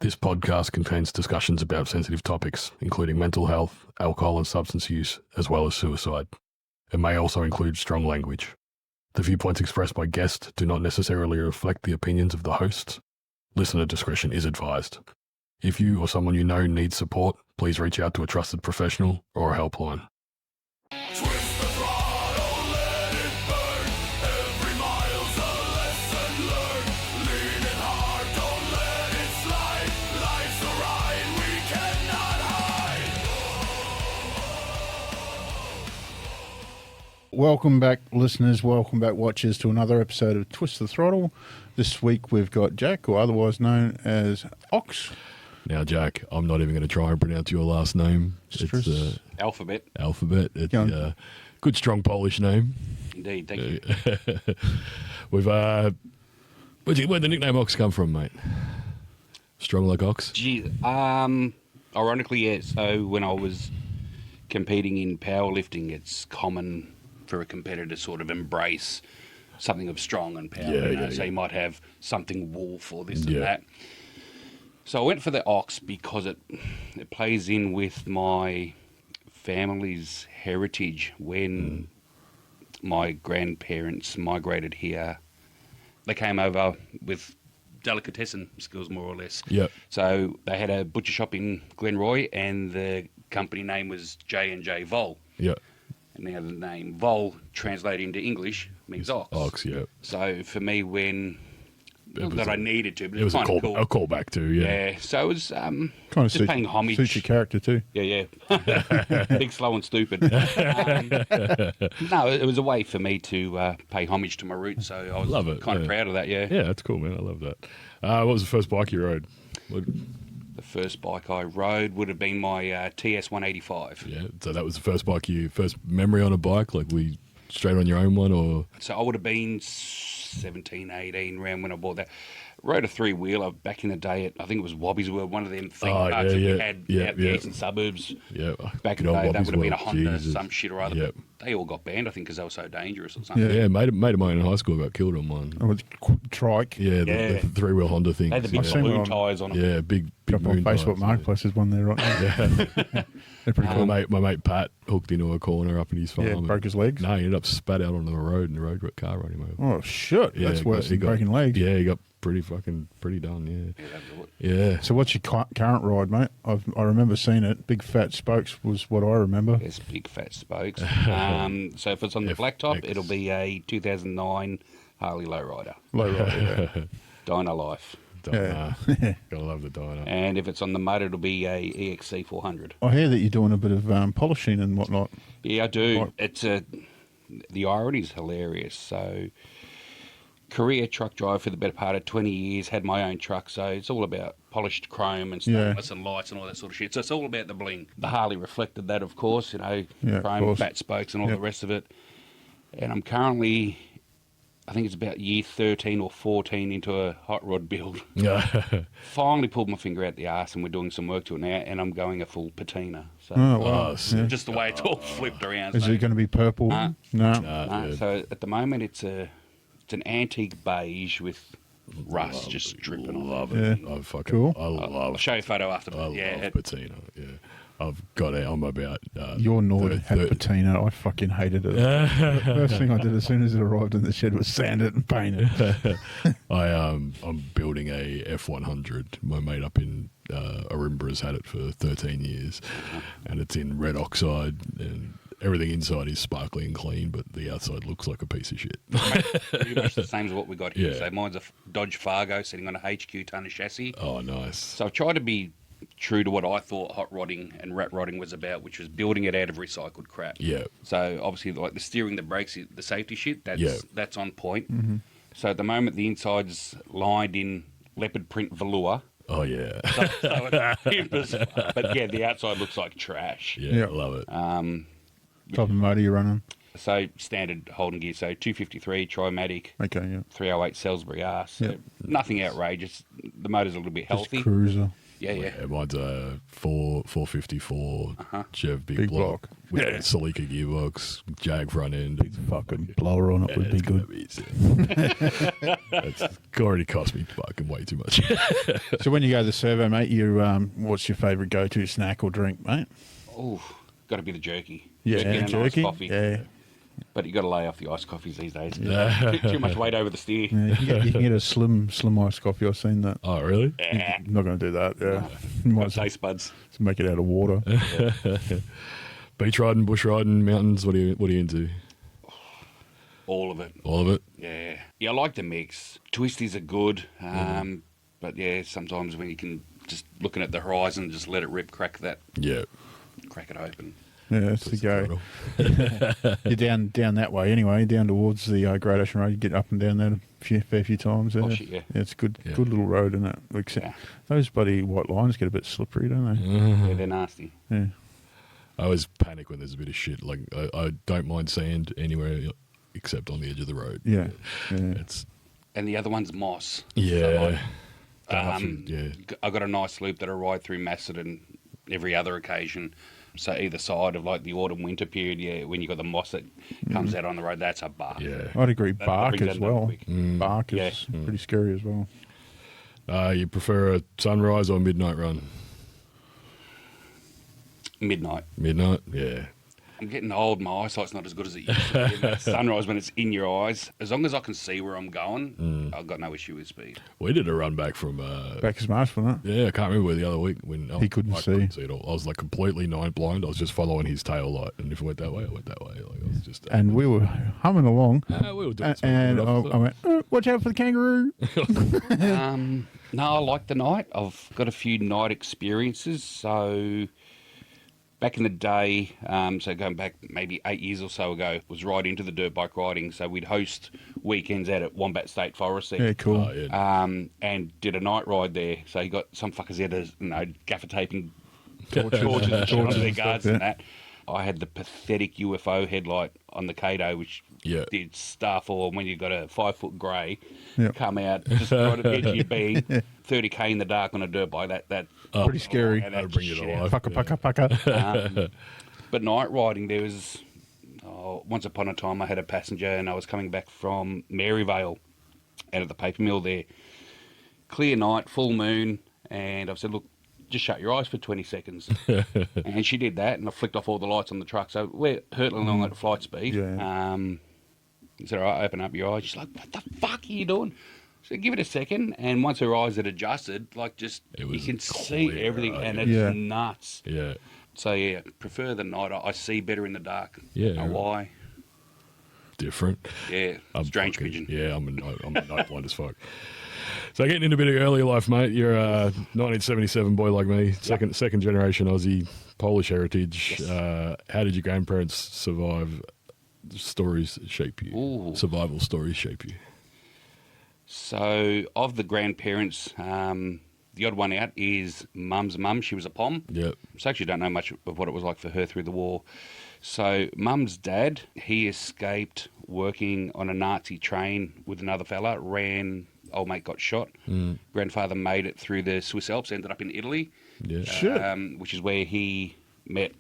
This podcast contains discussions about sensitive topics, including mental health, alcohol and substance use, as well as suicide. It may also include strong language. The viewpoints expressed by guests do not necessarily reflect the opinions of the hosts. Listener discretion is advised. If you or someone you know needs support, please reach out to a trusted professional or a helpline. Twist the throttle, let it burn. Every mile's a lesson learned. Lean it hard, don't let it slide. Life's a ride we cannot hide. Welcome back, listeners. Welcome back, watchers, to another episode of Twist the Throttle. This week we've got Jack, or otherwise known as Ox. Now, Jack, I'm not even going to try and pronounce your last name. It's Alphabet. It's a good, strong Polish name. Indeed, thank you. We've where'd the nickname Ox come from, mate? Strong like ox? Gee, ironically, yeah. So when I was competing in powerlifting, it's common for a competitor to sort of embrace something of strong and power. So you might have something wolf or this and that. So I went for the ox because it plays in with my family's heritage. When my grandparents migrated here, they came over with delicatessen skills, more or less. Yep. So they had a butcher shop in Glenroy, and the company name was J&J Vol. Yeah. And now the name Vol, translated into English, means ox. Ox, yeah. So for me, when... Not that I needed to, but It was a kind of cool. callback too, yeah. Yeah, so it was Kind of just paying homage. Suits your character too. Yeah. Big, slow and stupid. No, it was a way for me to pay homage to my roots, so I was kind of proud of that, yeah. Yeah, that's cool, man. I love that. What was the first bike you rode? The first bike I rode would have been my TS 185. Yeah, so that was the first memory on a bike, like straight on your own one, or? So I would have been 17, 18 around when I bought that. Rode a three-wheeler back in the day at, I think it was Wobby's World, one of them theme parks that we had out the eastern suburbs. Yeah, back in the day, that would have been a Honda, Jesus. some shit or other. Yep. They all got banned, I think, because they were so dangerous or something. Yeah, mate of mine in high school got killed on one. Oh, with trike. Yeah, the three-wheel Honda thing. They had the big balloon tyres on them. Yeah, big Up on moon Facebook tyres, Marketplace, there's one there right now. Yeah. They're pretty cool. My mate Pat hooked into a corner up in his farm. Yeah, broke his legs. No, he ended up spat out onto the road, and the road car run him over. Oh, shit. Yeah, That's worse than breaking legs. Yeah, he got pretty done, Yeah, that was it. yeah. So what's your current ride, mate? I remember seeing it. Big fat spokes was what I remember. Yes, big fat spokes. So if it's on the blacktop, it'll be a 2009 Harley Lowrider. Lowrider, Dyno Life. Yeah. Gotta love the dyno. And if it's on the mud, it'll be a EXC 400. I hear that you're doing a bit of polishing and whatnot. Yeah, I do. Right. It's the irony is hilarious. So, career truck driver for the better part of 20 years, had my own truck, so it's all about polished chrome and stainless and lights and all that sort of shit. So it's all about the bling. The Harley reflected that, of course, Yeah, chrome, fat spokes and all the rest of it. And I'm currently, I think it's about year 13 or 14 into a hot rod build. Finally pulled my finger out the arse, and we're doing some work to it now, and I'm going a full patina. So Oh, wow. Yeah. just the way it's all flipped around. Is so. it going to be purple? No. No. So at the moment it's an antique beige with rust just dripping on Love it. it. Yeah. Cool. I'll show you a photo after. I Yeah, love patina. Yeah, I've got it. I'm about. Your Nord had patina. I fucking hated it. The first thing I did as soon as it arrived in the shed was sand it and paint it. I'm building a F100. My mate up in Ourimbah has had it for 13 years, and it's in red oxide, and everything inside is sparkly and clean, but the outside looks like a piece of shit. pretty much the same as what we got here. Yeah. So mine's a Dodge Fargo sitting on a HQ tonner chassis. Oh, nice. So I tried to be true to what I thought hot rodding and rat rodding was about, which was building it out of recycled crap. Yeah. So obviously, like the steering, the brakes, the safety shit, that's on point. Mm-hmm. So at the moment, the inside's lined in leopard print velour. Oh, yeah. So it's pimp as fuck. But yeah, the outside looks like trash. Yeah, Yeah. I love it. Type of motor you're running? So standard Holden gear, so 253 Trimatic, Okay, yeah. 308 Salisbury R. So Yep. nothing outrageous. The motor's a little bit healthy. Just cruiser. Yeah. Yeah, mine's a 454 Chev big Big block, block. With a Celica gearbox, Jag front end. Fucking blower on it would be it's gonna good. be sick. It's already cost me fucking way too much. So when you go to the servo, mate, you what's your favourite go-to snack or drink, mate? Oh, got to be the jerky. Yeah, and a nice jerky. coffee. Yeah. But you got to lay off the iced coffees these days. Too much weight over the steer. Yeah, you can get a slim iced coffee. I've seen that. Oh, really? Yeah. I'm not going to do that. Yeah, might Got as well taste buds. just make it out of water. Beach riding, bush riding, mountains. What are you into? All of it. All of it? Yeah. Yeah, I like the mix. Twisties are good. But yeah, sometimes when you can just looking at the horizon, just let it rip, crack it open. Yeah, that's the go. You're down that way anyway, down towards the Great Ocean Road. You get up and down there a fair few times. There. Oh, shit, yeah. It's a good Yeah. good little road, isn't it? Except Yeah. those bloody white lines get a bit slippery, don't they? Yeah, they're nasty. Yeah. I always panic when there's a bit of shit. Like, I don't mind sand anywhere except on the edge of the road. Yeah. It's, And the other one's moss. yeah. I got a nice loop that I ride through Macedon every other occasion. So either side of like the autumn winter period, yeah, when you got the moss that comes out on the road, that's a bar. Yeah. I'd agree. That Bark brings as that up well. quick. Bark is pretty scary as well. You prefer a sunrise or midnight run? Midnight. Midnight? Yeah. I'm getting old. My eyesight's not as good as it used to be. And that sunrise when it's in your eyes. As long as I can see where I'm going, I've got no issue with speed. We did a run back from... Bacchus Marsh, wasn't it? yeah, I can't remember where the other week when He couldn't I see. couldn't see it all. I was like completely night blind. I was just following his tail light, and if it went that way, I went that way. Like I was just. And we were humming along. we were doing And I something. went, watch out for the kangaroo. No, I like the night. I've got a few night experiences. So back in the day, so going back maybe 8 years or so ago, was right into the dirt bike riding. So we'd host weekends out at Wombat State Forest there. Yeah, cool. Oh, yeah. And did a night ride there. So you got some fuckers there, gaffer taping Torches torches and shit onto their and guards stuff, and that. I had the pathetic UFO headlight on the Kato, which Yeah. did stuff, or when you got a 5-foot grey Yep. come out just right at the edge of your beam, 30k in the dark on a dirt bike. That Pretty scary. and that That'll bring you shit to out. life. Pucka. But night riding, there was once upon a time I had a passenger and I was coming back from Maryvale out of the paper mill there. Clear night, full moon, and I've said, look, just shut your eyes for 20 seconds. And she did that, and I flicked off all the lights on the truck. So we're hurtling along at flight speed. Yeah. He said, all right, open up your eyes. She's like, what the fuck are you doing? So give it a second, and once her eyes had adjusted, like just It you was can see clear, everything, right? and it's Yeah. nuts. Yeah. So yeah, prefer the night. I see better in the dark. Yeah, Know right. why? Different. Yeah, strange pigeon. Yeah, I'm a night blind as fuck. So getting into a bit of earlier life, mate. You're a 1977 boy like me, second generation Aussie, Polish heritage. Yes. How did your grandparents survive? Stories shape you. Ooh. Survival stories shape you. So of the grandparents, the odd one out is Mum's mum. She was a pom. Yep. So I actually don't know much of what it was like for her through the war. So Mum's dad, he escaped working on a Nazi train with another fella, ran, old mate got shot. Grandfather made it through the Swiss Alps, ended up in Italy, Yeah. Shit. which is where he met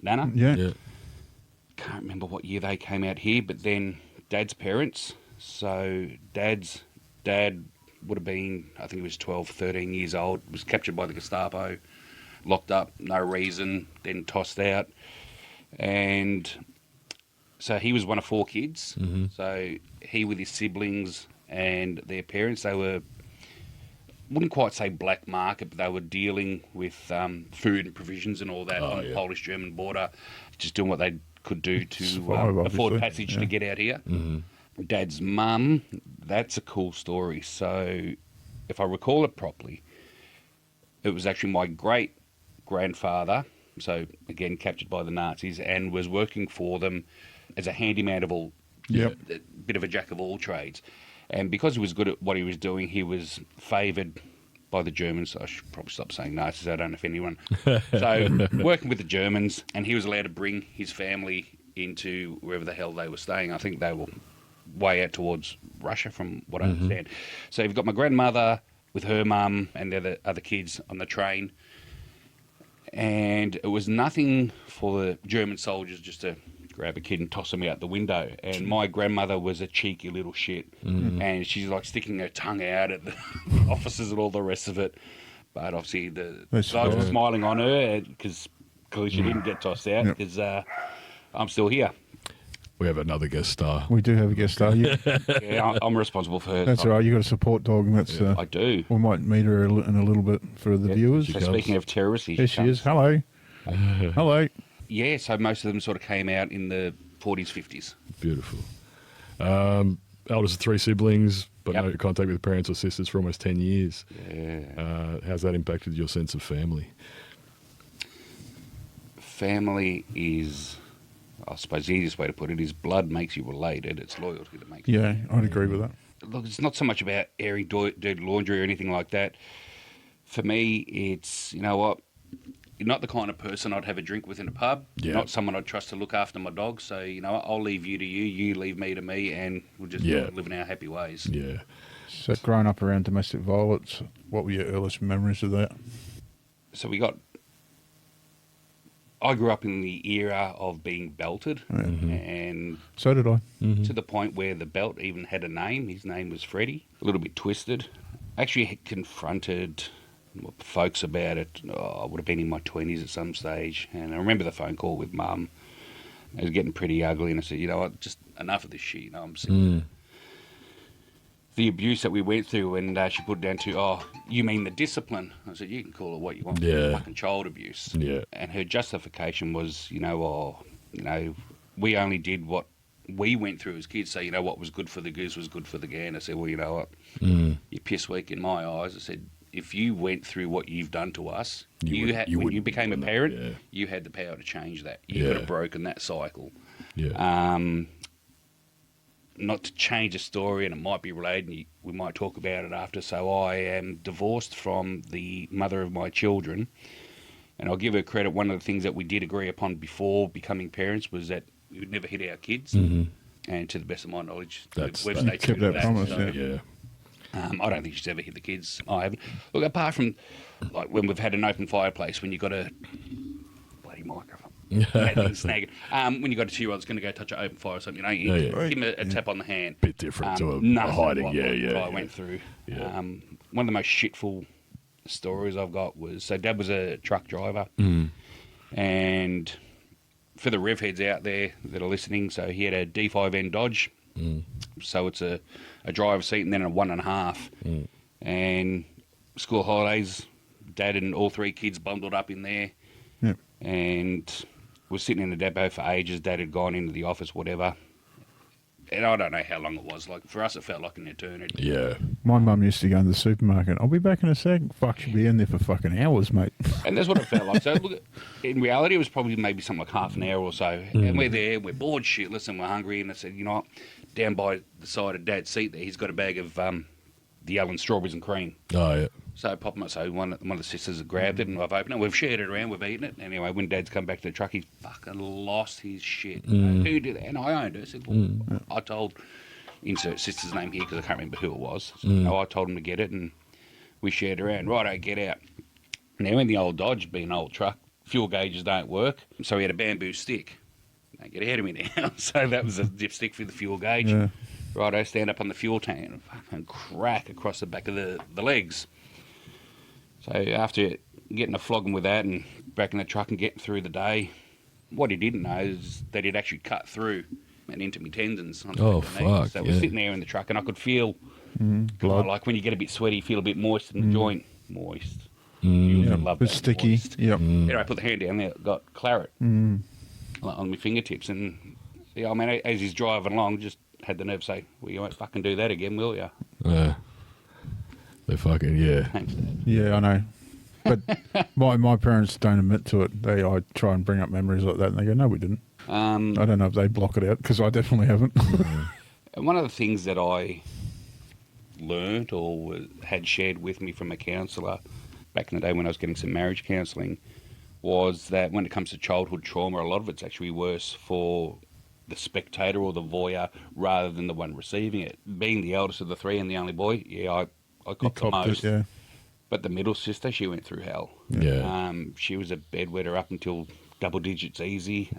Nana. Yeah. Yeah. Can't remember what year they came out here, but then Dad's parents. So Dad's dad would have been, I think he was 12, 13 years old, was captured by the Gestapo, locked up, no reason, then tossed out. And so he was one of 4 kids. Mm-hmm. So he with his siblings and their parents, they were, wouldn't quite say black market, but they were dealing with food and provisions and all that on the Polish-German border, just doing what they could do to Survive, afford obviously. passage Yeah. to get out here. Mm-hmm. Dad's mum, that's a cool story. So if I recall it properly, it was actually my great-grandfather, so again captured by the Nazis, and was working for them as a handyman of all, Yep. a bit of a jack of all trades. And because he was good at what he was doing, he was favoured by the Germans. I should probably stop saying Nazis, so I don't know if anyone. So working with the Germans, and he was allowed to bring his family into wherever the hell they were staying. I think they were way out towards Russia, from what I understand. So you've got my grandmother with her mum and the other kids on the train. And it was nothing for the German soldiers just to grab a kid and toss him out the window. And my grandmother was a cheeky little shit. And she's like sticking her tongue out at the officers and all the rest of it. But obviously the guys were smiling on her because she didn't get tossed out because I'm still here. We have another guest star. We do have a guest star. Yeah, I'm responsible for her. That's all right. You got a support dog, and that's. I do. We might meet her in a little bit for the viewers. So speaking of terrorists, there she is. Hello. Hello. Yeah, so most of them sort of came out in the 40s, 50s. Beautiful. Eldest of 3 siblings, but no contact with parents or sisters for almost 10 years. Yeah. How's that impacted your sense of family? Family is, I suppose the easiest way to put it is blood makes you related. It's loyalty that makes you related. I'd agree with that. Look, it's not so much about airing dirty laundry or anything like that. For me, it's, you know what, you're not the kind of person I'd have a drink with in a pub. Yeah. Not someone I'd trust to look after my dog. So, you know what, I'll leave you to you, you leave me to me, and we'll just live in our happy ways. Yeah. So growing up around domestic violence, what were your earliest memories of that? So I grew up in the era of being belted, and So did I. to the point where the belt even had a name. His name was Freddie, a little bit twisted. Actually had confronted folks about it. I would have been in my 20s at some stage, and I remember the phone call with Mum. It was getting pretty ugly, and I said, you know what, just enough of this shit. You know, I'm sick of it. The abuse that we went through, and she put it down to, you mean the discipline? I said, you can call it what you want. Yeah. Fucking child abuse. Yeah. And her justification was, we only did what we went through as kids. So, you know, what was good for the goose was good for the gander. I said, well, you know what? You're piss weak in my eyes. I said, if you went through what you've done to us, when you became a parent, you had the power to change that. You could have broken that cycle. Yeah. Not to change a story, and it might be related, and we might talk about it after. So I am divorced from the mother of my children, and I'll give her credit. One of the things that we did agree upon before becoming parents was that we would never hit our kids. And to the best of my knowledge, We've kept that promise. Yeah. I don't think she's ever hit the kids. I haven't. Look, apart from like when we've had an open fireplace, when you got a bloody microphone. Snag it. When you got a 2-year-old that's going to go touch an open fire or something, you give him a tap on the hand. Bit different to a hiding. I went through. Yeah. One of the most shitful stories I've got was, so Dad was a truck driver, and for the rev heads out there that are listening, so he had a D5N Dodge, so it's a driver's seat and then a 1.5, and school holidays, Dad and all 3 kids bundled up in there, and was sitting in the depot for ages. Dad had gone into the office, whatever. And I don't know how long it was. Like, for us, it felt like an eternity. Yeah. My mum used to go in the supermarket. I'll be back in a sec. Fuck, she'll be in there for fucking hours, mate. And that's what it felt like. So, look, in reality, it was probably maybe something like half an hour or so. And we're there, we're bored shitless, and we're hungry. And I said, you know what? Down by the side of Dad's seat there, he's got a bag of the Allen strawberries and cream. Oh, yeah. So I pop them up. So one of the sisters had grabbed it, and I've opened it. We've shared it around. We've eaten it. Anyway, when Dad's come back to the truck, he's fucking lost his shit. Who did that? And I owned it. I said, well, I told, insert sister's name here because I can't remember who it was. So, no, I told him to get it, and we shared around. Righto, get out. Now, in the old Dodge, being an old truck, fuel gauges don't work. So we had a bamboo stick. Don't get ahead of me now. So that was a dipstick for the fuel gauge. Yeah. Righto, stand up on the fuel tank and fucking crack across the back of the legs. So after getting a flogging with that and back in the truck and getting through the day, what he didn't know is that he'd actually cut through and into my tendons. Oh, fuck, So we're sitting there in the truck, and I could feel, Blood. like when you get a bit sweaty, you feel a bit moist in the joint. Moist. Yeah, Love it's that, sticky. moist. Yep. Anyway, I put the hand down there, got claret on my fingertips, and I mean, as he's driving along, just had the nerve to say, well, you won't fucking do that again, will you? They fucking, Thanks, Dad. Yeah, I know. But my parents don't admit to it. I try and bring up memories like that, and they go, no, we didn't. I don't know if they block it out, because I definitely haven't. And one of the things that I learned or had shared with me from a counsellor back in the day when I was getting some marriage counselling was that when it comes to childhood trauma, a lot of it's actually worse for the spectator or the voyeur rather than the one receiving it. Being the eldest of the 3 and the only boy, I copped the most. Yeah. But the middle sister, she went through hell. Yeah. She was a bedwetter up until double digits easy.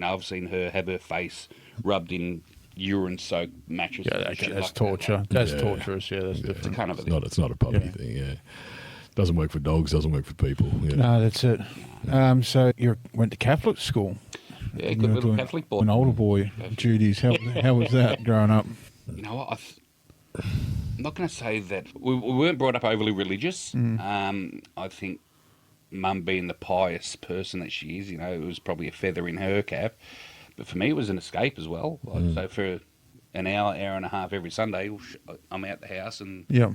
I've seen her have her face rubbed in urine-soaked mattresses. Yeah, and shit that's like torture. That. That's Yeah. torturous. Yeah, that's different. Kind of It's not a puppy thing, yeah. Doesn't work for dogs, doesn't work for people. Yeah. No, that's it. So you went to Catholic school. Yeah, You good were little doing Catholic boy. An older boy duties. How was that growing up? You know what? I'm not going to say that we weren't brought up overly religious. I think Mum, being the pious person that she is, it was probably a feather in her cap. But for me, it was an escape as well. So for an hour and a half every Sunday, I'm out the house and Yeah.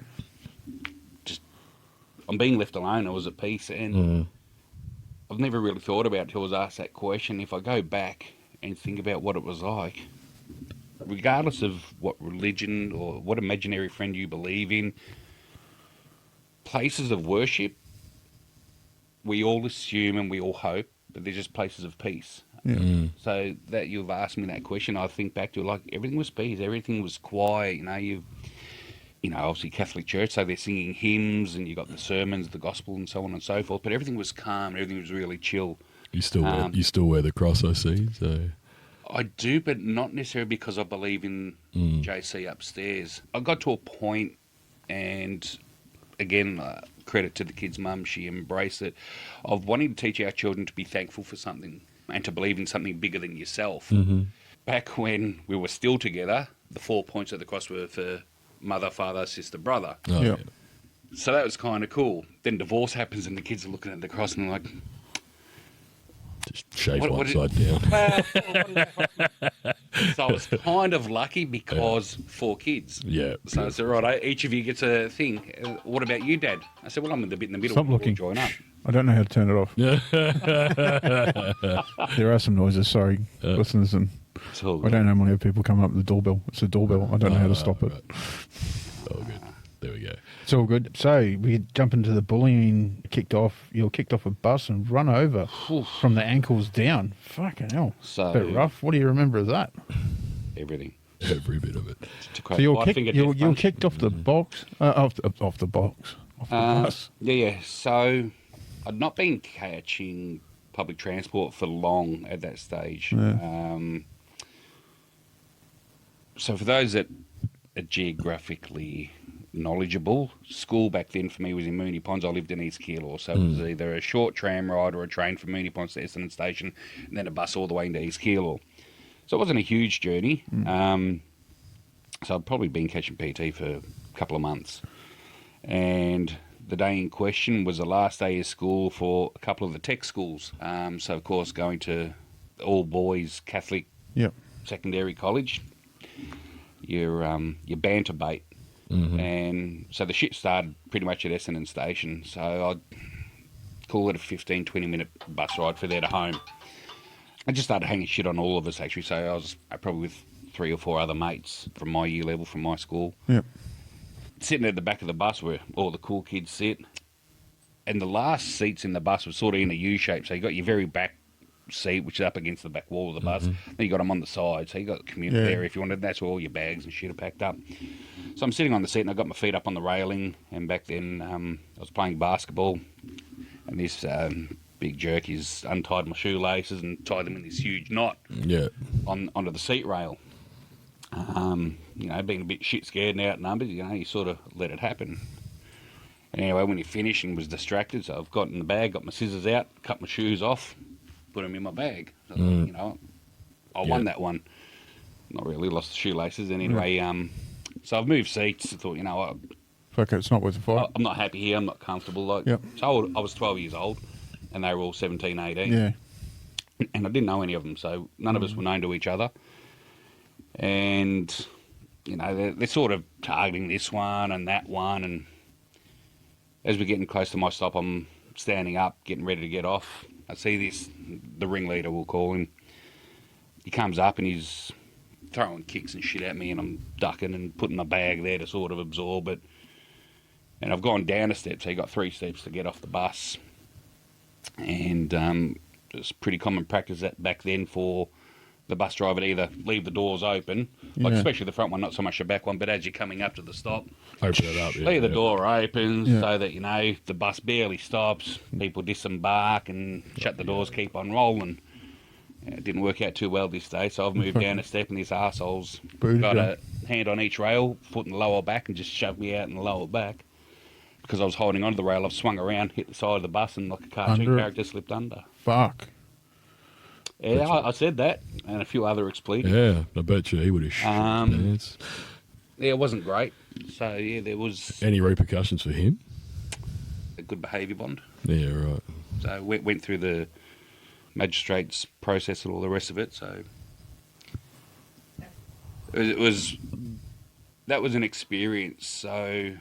I'm being left alone. I was at peace, and I've never really thought about it until I was asked that question. If I go back and think about what it was like, regardless of what religion or what imaginary friend you believe in, places of worship, we all assume and we all hope that they're just places of peace. Yeah. So that you've asked me that question, I think back to like everything was peace, everything was quiet. Obviously Catholic Church, so they're singing hymns and you got the sermons, the gospel, and so on and so forth. But everything was calm, everything was really chill. You still wear the cross, I see. So I do, but not necessarily because I believe in JC upstairs. I got to a point, and again, credit to the kid's mum, she embraced it, of wanting to teach our children to be thankful for something and to believe in something bigger than yourself. Back when we were still together, the 4 points of the cross were for mother, father, sister, brother. oh, Yeah. So that was kind of cool. Then divorce happens and the kids are looking at the cross and they're like, just shave What- one what side down. so I was kind of lucky because 4 kids. Yeah. So I said, right, each of you gets a thing. What about you, Dad? I said, well, I'm in the bit in the middle. Stop We'll looking. join up. I don't know how to turn it off. There are some noises. Sorry, listeners, and It's all I good. don't normally have people come up with the doorbell. It's a doorbell. I don't know how to stop it. Right. Oh, good. There we go. It's all good. So we jump into the bullying. You were kicked off a bus and run over from the ankles down. Fucking hell. So- Bit rough. What do you remember of that? Everything. Every bit of it. To quote So you were, Five-Finger you Death were Punch. kicked off the box, off the box, off the bus. Yeah. So I'd not been catching public transport for long at that stage. So for those that are geographically knowledgeable, school back then for me was in Moonee Ponds. I lived in East Keilor, so it was either a short tram ride or a train from Moonee Ponds to Essendon Station, and then a bus all the way into East Keilor. So it wasn't a huge journey. So I'd probably been catching PT for a couple of months. And the day in question was the last day of school for a couple of the tech schools. So, of course, going to all boys Catholic Yep. secondary college, you're banter bait. And so the shit started pretty much at Essendon Station. So I'd call it a 15, 20-minute bus ride for there to home. I just started hanging shit on all of us, actually. So I was probably with 3 or 4 other mates from my year level, from my school. Yep. Sitting at the back of the bus where all the cool kids sit. And the last seats in the bus were sort of in a U shape. So you got your very back seat, which is up against the back wall of the bus. Then you got them on the side. So you got the community there if you wanted. That's where all your bags and shit are packed up. So I'm sitting on the seat and I got my feet up on the railing. And back then I was playing basketball. And this big jerk has untied my shoelaces and tied them in this huge knot Yeah. onto the seat rail. Being a bit shit scared and outnumbered, you sort of let it happen. And anyway, when he finished and was distracted, so I've got in the bag, got my scissors out, cut my shoes off, put them in my bag. So, I won that one. Not really, lost the shoelaces. And anyway, so I've moved seats. I thought, what, Fuck it, it's not worth the fight. I'm not happy here. I'm not comfortable. Yep. So I was 12 years old, and they were all 17, 18. Yeah. And I didn't know any of them, so none of us were known to each other. And, they're sort of targeting this one and that one. And as we're getting close to my stop, I'm standing up, getting ready to get off. I see the ringleader, we'll call him. He comes up and he's throwing kicks and shit at me, and I'm ducking and putting my bag there to sort of absorb it. And I've gone down a step, so you got 3 steps to get off the bus. And it's pretty common practice that back then for the bus driver to either leave the doors open, like Yeah. especially the front one, not so much the back one, but as you're coming up to the stop, Open it up. Yeah, leave the yeah. door open Yeah. so that, you know, the bus barely stops, people disembark and shut the doors, keep on rolling. It didn't work out too well this day, so I've moved down a step and these arseholes Booted got you. a hand on each rail, foot in the lower back, and just shoved me out in the lower back. Because I was holding onto the rail, I've swung around, hit the side of the bus, and like a cartoon Under it. character slipped under. Fuck. Yeah, I said that, and a few other expletives. Yeah, I bet you he would have shit Um, his pants. Yeah, it wasn't great. So, yeah, there was Any repercussions for him? a good behaviour bond. Yeah, right. So, went through the magistrate's process and all the rest of it. So, that was an experience. So,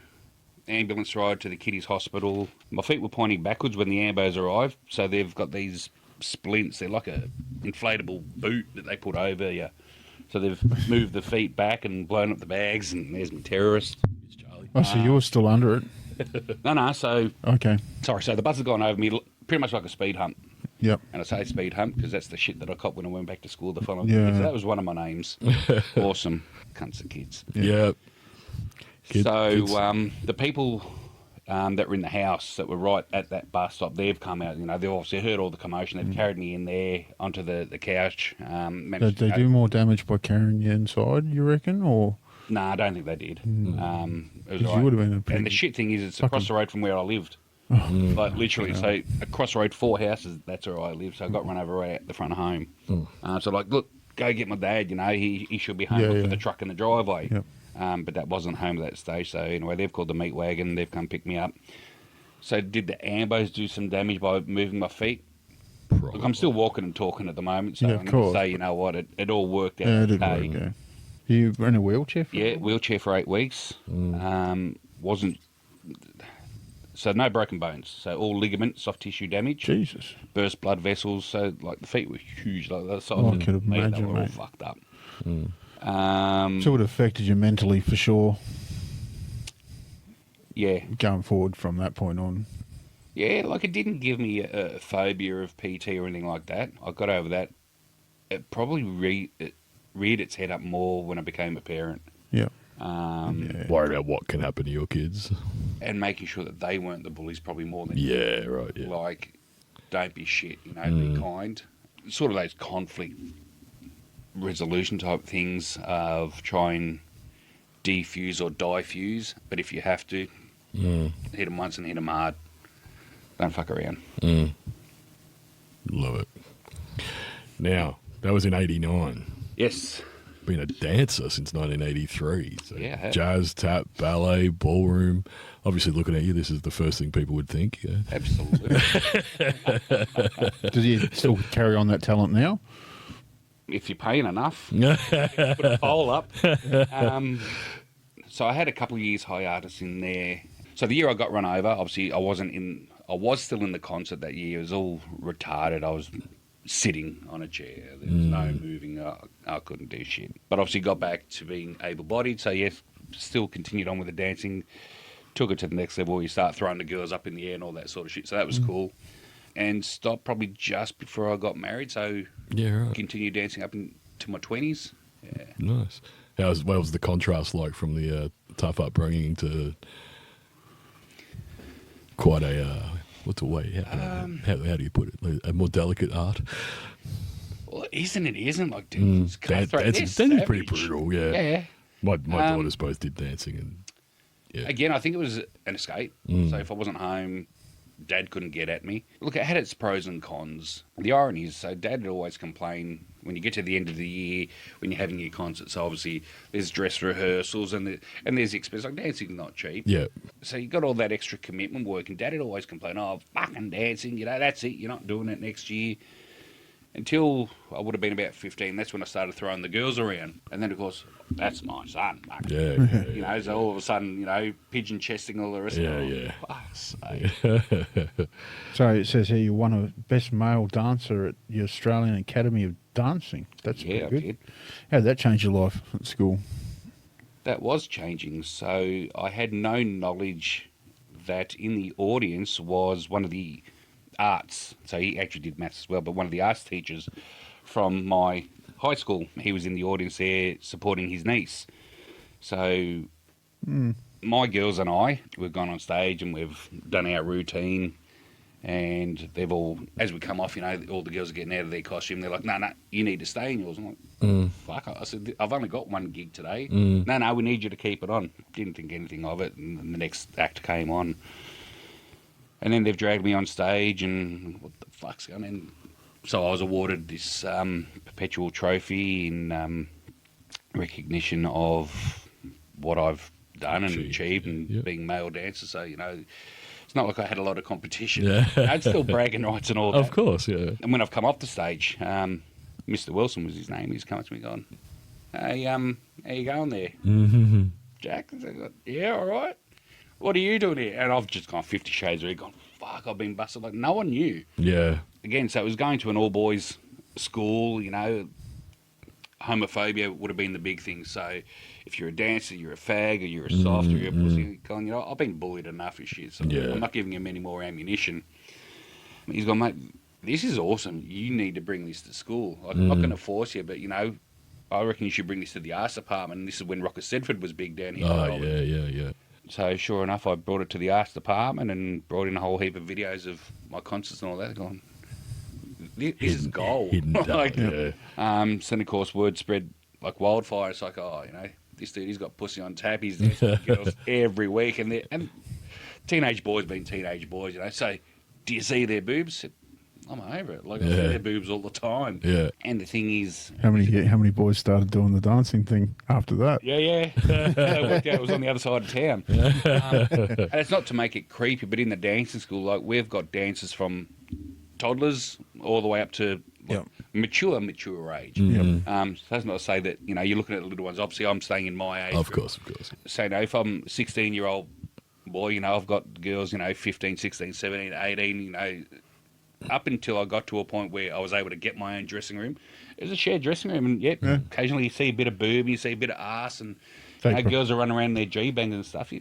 ambulance ride to the kiddies hospital. My feet were pointing backwards when the ambos arrived. So, they've got these splints. They're like a inflatable boot that they put over you. So they've moved the feet back and blown up the bags, and there's my terrorist. It's Charlie. Oh, so you're still under it? No. So Okay. sorry. So the bus has gone over me, pretty much like a speed hump. Yep. And I say speed hump because that's the shit that I copped when I went back to school the following Yeah. year. So that was one of my names. Awesome. Cunts and kids. Yeah. Kids. The people that were in the house that were right at that bus stop, they've come out. You know, they've obviously heard all the commotion. They've carried me in there onto the couch. Did they do more damage by carrying you inside, you reckon? Or No, I don't think they did. It was 'cause you alright. would have been a pretty And the shit thing is, it's across the road from where I lived. Like literally, so across the road, 4 houses. That's where I live. So I got run over right at the front of home. So like, look, go get my dad. You know, he should be home. Yeah, Look for yeah. the truck in the driveway. Yep. But that wasn't home at that stage. So anyway, they've called the meat wagon. They've come pick me up. So did the ambos do some damage by moving my feet? Look, I'm still walking and talking at the moment. So Yeah, of I'm going to course. say, you know what, it all worked out. yeah, it did okay. work. Yeah. You were in a wheelchair? For Yeah, wheelchair for 8 weeks. Wasn't so no broken bones. So all ligament, soft tissue damage, Jesus. burst blood vessels. So like the feet were huge, like the size Oh, I of could me. They imagine, were all mate. fucked up. So it affected you mentally for sure, Yeah, going forward from that point on. yeah. Like it didn't give me a phobia of PT or anything like that. I got over that. It probably reared its head up more when I became a parent. Yeah. Yeah. Worry about what can happen to your kids. And making sure that they weren't the bullies probably more than Yeah, right. Yeah. like, don't be shit, you know, be kind. Sort of those conflict resolution type things of try and defuse or diffuse, but if you have to, hit them once and hit them hard. Don't fuck around. Love it. Now, that was in 89. Yes. Been a dancer since 1983. So Yeah, I have. jazz, tap, ballet, ballroom. Obviously, looking at you, this is the first thing people would think. Yeah. Absolutely. Does he still carry on that talent now? If you're paying enough, put a poll up. So I had a couple of years hiatus in there. So the year I got run over, obviously I was still in the concert that year. It was all retarded. I was sitting on a chair. There was no moving. I couldn't do shit. But obviously got back to being able-bodied. So yes, still continued on with the dancing. Took it to the next level where you start throwing the girls up in the air and all that sort of shit. So that was cool. And stopped probably just before I got married. So Yeah, right. continued dancing up into my 20s. Yeah. Nice. What was the contrast like from the tough upbringing to quite a, what's a way, how do you put it, a more delicate art? Well, isn't it? Isn't like dudes. Dancing's pretty brutal, yeah. Yeah. My daughters both did dancing and Again, I think it was an escape. So if I wasn't home, Dad couldn't get at me. Look, it had its pros and cons. The irony is, so Dad would always complain when you get to the end of the year, when you're having your concerts, obviously there's dress rehearsals and there's expense. Like dancing's not cheap. yeah. So you got all that extra commitment work, and Dad would always complain, oh, fucking dancing, you know, that's it, you're not doing it next year. Until I would have been about 15, that's when I started throwing the girls around. And then, of course, that's my son. Fuck. Yeah, You know, so all of a sudden, you know, pigeon chesting all the rest of it. yeah. Fuck's sake. So it says here you won a best male dancer at the Australian Academy of Dancing. That's Yeah, I pretty good. did. How did that change your life at school? That was changing. So I had no knowledge that in the audience was one of the arts. So he actually did maths as well, but one of the arts teachers from my high school. He was in the audience there supporting his niece. So my girls and I, we've gone on stage and we've done our routine. And they've all, as we come off, you know, all the girls are getting out of their costume. They're like, no, you need to stay in yours. I'm like, fuck. I said, I've only got one gig today. No, we need you to keep it on. Didn't think anything of it. And the next act came on. And then they've dragged me on stage and what the fuck's going on? So I was awarded this perpetual trophy in recognition of what I've done and achieved and being male dancer. So, you know, it's not like I had a lot of competition. Yeah. I'd still bragging rights and all that. Of course, yeah. And when I've come off the stage, Mr. Wilson was his name. He's come up to me going, hey, how you going there? Jack? I said, yeah, all right. What are you doing here? And I've just gone 50 Shades of Red, gone, fuck, I've been busted. Like, no one knew. Yeah. Again, so it was going to an all-boys school, you know, homophobia would have been the big thing. So if you're a dancer, you're a fag, or you're a soft, or you're a pussy, going, you know, I've been bullied enough and shit, so I'm not giving him any more ammunition. He's gone, mate, this is awesome. You need to bring this to school. I'm not going to force you, but, you know, I reckon you should bring this to the arts department. And this is when Rocker Sedford was big down here. Oh, yeah. So sure enough, I brought it to the arts department and brought in a whole heap of videos of my concerts and all that. Going, this is gold. Like, so then of course word spread like wildfire. It's like, oh, you know, this dude, he's got pussy on tap. He's dancing with girls every week, and teenage boys being teenage boys, you know. So, do you see their boobs? I'm over it. Like I see their boobs all the time. Yeah. And the thing is, how many boys started doing the dancing thing after that? Yeah. It was on the other side of town. And it's not to make it creepy, but in the dancing school, like we've got dancers from toddlers all the way up to mature age. So that's not to say that, you know, you're looking at the little ones. Obviously, I'm staying in my age. Of course. So, you know, if I'm a 16-year-old boy, you know, I've got girls, you know, 15, 16, 17, 18, you know, up until I got to a point where I was able to get my own dressing room. It was a shared dressing room, and occasionally you see a bit of boob, you see a bit of ass, and you know, girls are running around in their G-bangs and stuff.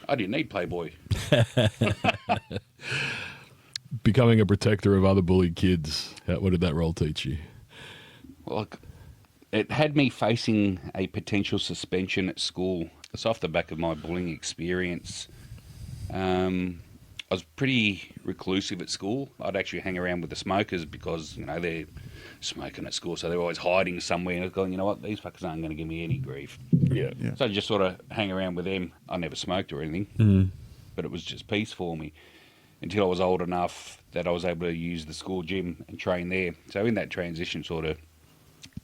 I didn't need Playboy. Becoming a protector of other bullied kids, what did that role teach you? Well, it had me facing a potential suspension at school. It's off the back of my bullying experience. I was pretty reclusive at school. I'd actually hang around with the smokers because, you know, they're smoking at school, so they're always hiding somewhere. And I was going, you know what, these fuckers aren't going to give me any grief. Yeah. So I just sort of hang around with them. I never smoked or anything, but it was just peace for me until I was old enough that I was able to use the school gym and train there. So in that transition sort of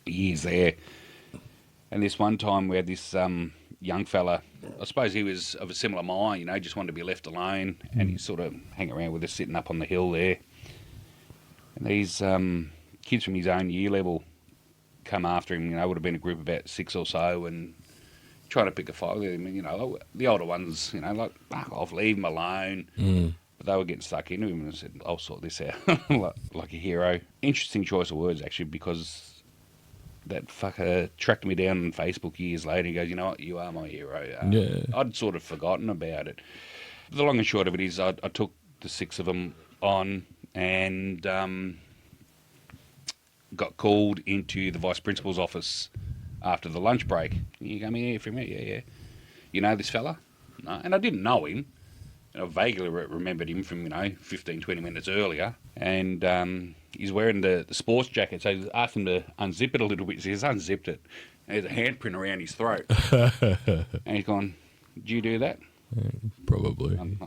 years there, and this one time we had this young fella, I suppose he was of a similar mind, you know, just wanted to be left alone, and he sort of hang around with us sitting up on the hill there. And these kids from his own year level come after him, you know, would have been a group of about 6 or so, and trying to pick a fight with him. And, you know, the older ones, you know, like, fuck off, leave him alone. But they were getting stuck into him, and I said, I'll sort this out, like a hero. Interesting choice of words, actually, because that fucker tracked me down on Facebook years later. He goes, you know what, you are my hero. I'd sort of forgotten about it. The long and short of it is I took the 6 of them on and got called into the vice principal's office after the lunch break. You come here from here? Yeah. You know this fella? No. And I didn't know him. I vaguely remembered him from, you know, 15, 20 minutes earlier. And he's wearing the sports jacket, so I asked him to unzip it a little bit. So he's unzipped it. And there's a handprint around his throat. And he's gone, did you do that? Probably. And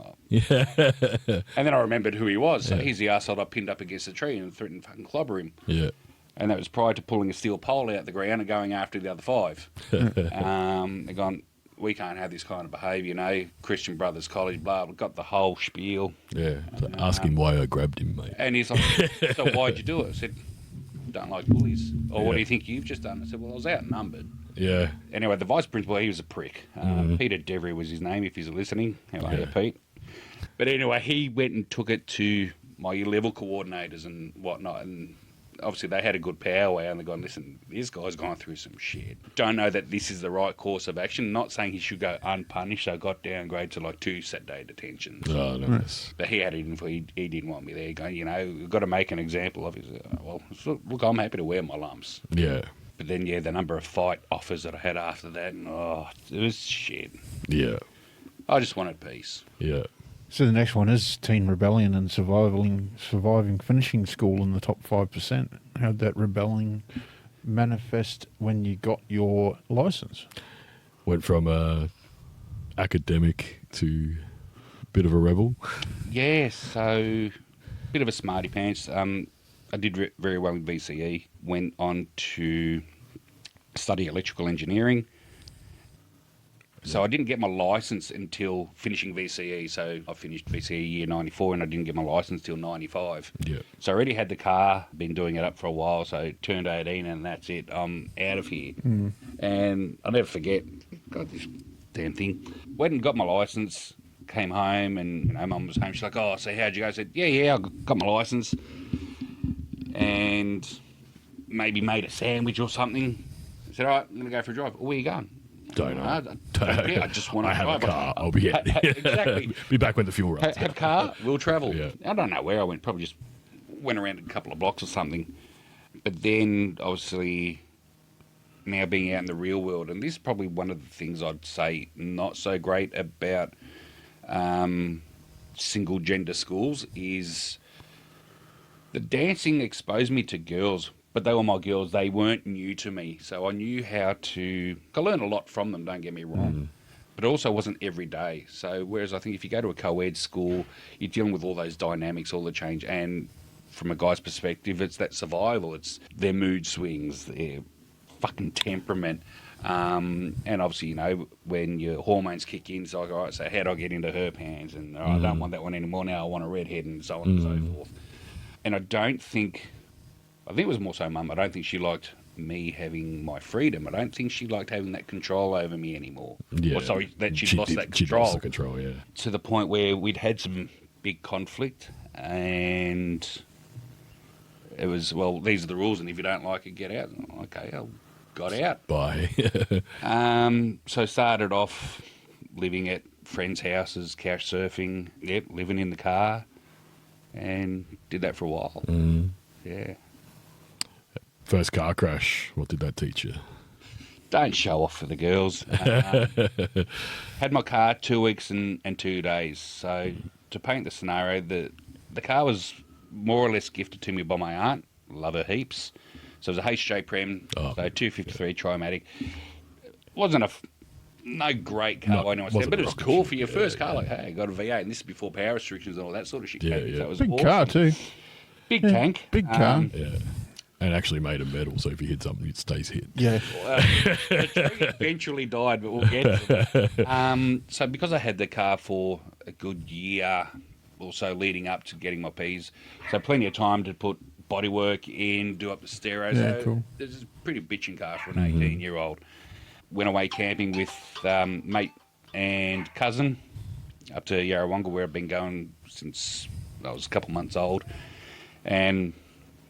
then I remembered who he was. So he's the arsehole I pinned up against a tree and threatened to fucking clobber him. Yeah. And that was prior to pulling a steel pole out the ground and going after the other 5. They're gone, we can't have this kind of behaviour, you know, Christian Brothers College, blah, blah, got the whole spiel. Yeah, so ask him why I grabbed him, mate. And he's like, so why'd you do it? I said, don't like bullies. Or what do you think you've just done? I said, well, I was outnumbered. Yeah. Anyway, the vice principal, he was a prick. Peter Devery was his name, if he's listening. How are you, Pete? But anyway, he went and took it to my year level coordinators and whatnot, and obviously they had a good powwow and they're going, listen, this guy's gone through some shit. Don't know that this is the right course of action. Not saying he should go unpunished. So I got downgraded to like 2 Saturday detentions. Oh, nice. But he had it in for, he didn't want me there. Going, we've got to make an example of it. Well, look, I'm happy to wear my lumps. Yeah. But then, the number of fight offers that I had after that, and it was shit. Yeah. I just wanted peace. Yeah. So the next one is teen rebellion and surviving finishing school in the top 5%. How'd that rebelling manifest when you got your license? Went from academic to bit of a rebel. Yeah, so bit of a smarty pants. I did very well in VCE. Went on to study electrical engineering. So I didn't get my license until finishing VCE. So I finished VCE year 94 and I didn't get my license till 95. Yeah. So I already had the car, been doing it up for a while. So turned 18 and that's it. I'm out of here. Mm. And I'll never forget, got this damn thing. Went and got my license, came home and Mum was home. She's like, oh, so how'd you go? I said, yeah, I got my license. And maybe made a sandwich or something. I said, all right, I'm going to go for a drive. Where are you going? Don't know. I just want to have drive. a car. I'll be here. Exactly. Be back when the fuel runs. Have a car. We'll travel. Yeah. I don't know where I went. Probably just went around a couple of blocks or something. But then, obviously, now being out in the real world, and this is probably one of the things I'd say not so great about single gender schools is the dancing exposed me to girls. But they were my girls. They weren't new to me. So I knew how to... I learned a lot from them, don't get me wrong. Mm. But it also wasn't every day. So whereas I think if you go to a co-ed school, you're dealing with all those dynamics, all the change. And from a guy's perspective, it's that survival. It's their mood swings, their fucking temperament. And obviously, when your hormones kick in, it's like, all right, so how do I get into her pants? And I don't want that one anymore now. I want a redhead and so on and so forth. And I think it was more so Mum. I don't think she liked me having my freedom. I don't think she liked having that control over me anymore. Yeah. Or sorry, that she lost that control. She lost the control, yeah. To the point where we'd had some big conflict and it was, well, these are the rules and if you don't like it, get out. Okay, I got out. Bye. So started off living at friends' houses, couch surfing, living in the car and did that for a while. Mm. Yeah. First car crash, what did that teach you? Don't show off for the girls. Had my car 2 weeks and 2 days. So to paint the scenario, the car was more or less gifted to me by my aunt. Love her heaps. So it was a HJ Prem, so 253 Trimatic. Wasn't no great car by anyone's standard, but it was cool for your first car. Like, hey, got a V8, and this is before power restrictions and all that sort of shit. Yeah. So it was big awesome. car too. Big tank. Big car. Yeah. And actually made of metal, so if you hit something, it stays hit. Yeah. The tree eventually died, but we'll get to it. So because I had the car for a good year, also leading up to getting my Ps, so plenty of time to put bodywork in, do up the stereo. Yeah, so cool. This is a pretty bitching car for an 18-year-old. Went away camping with mate and cousin up to Yarrawonga, where I've been going since I was a couple months old. And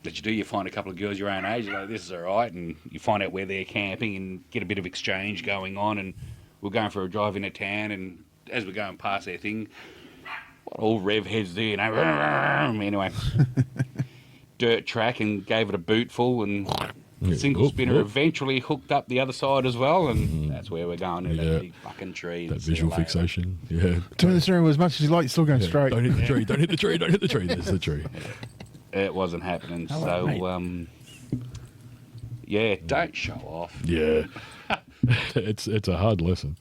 that you find a couple of girls your own age, you're like, this is all right, and you find out where they're camping and get a bit of exchange going on, and we're going for a drive into town, and as we're going past their thing, all rev heads there, anyway, dirt track, and gave it a boot full, and single spinner eventually hooked up the other side as well, and that's where we're going, in that big fucking tree. That visual fixation, Turn the steering wheel as much as you like, you're still going straight. Don't hit the tree, don't hit the tree, don't hit the tree, there's the tree. It wasn't happening, so don't show off. Yeah, it's a hard lesson.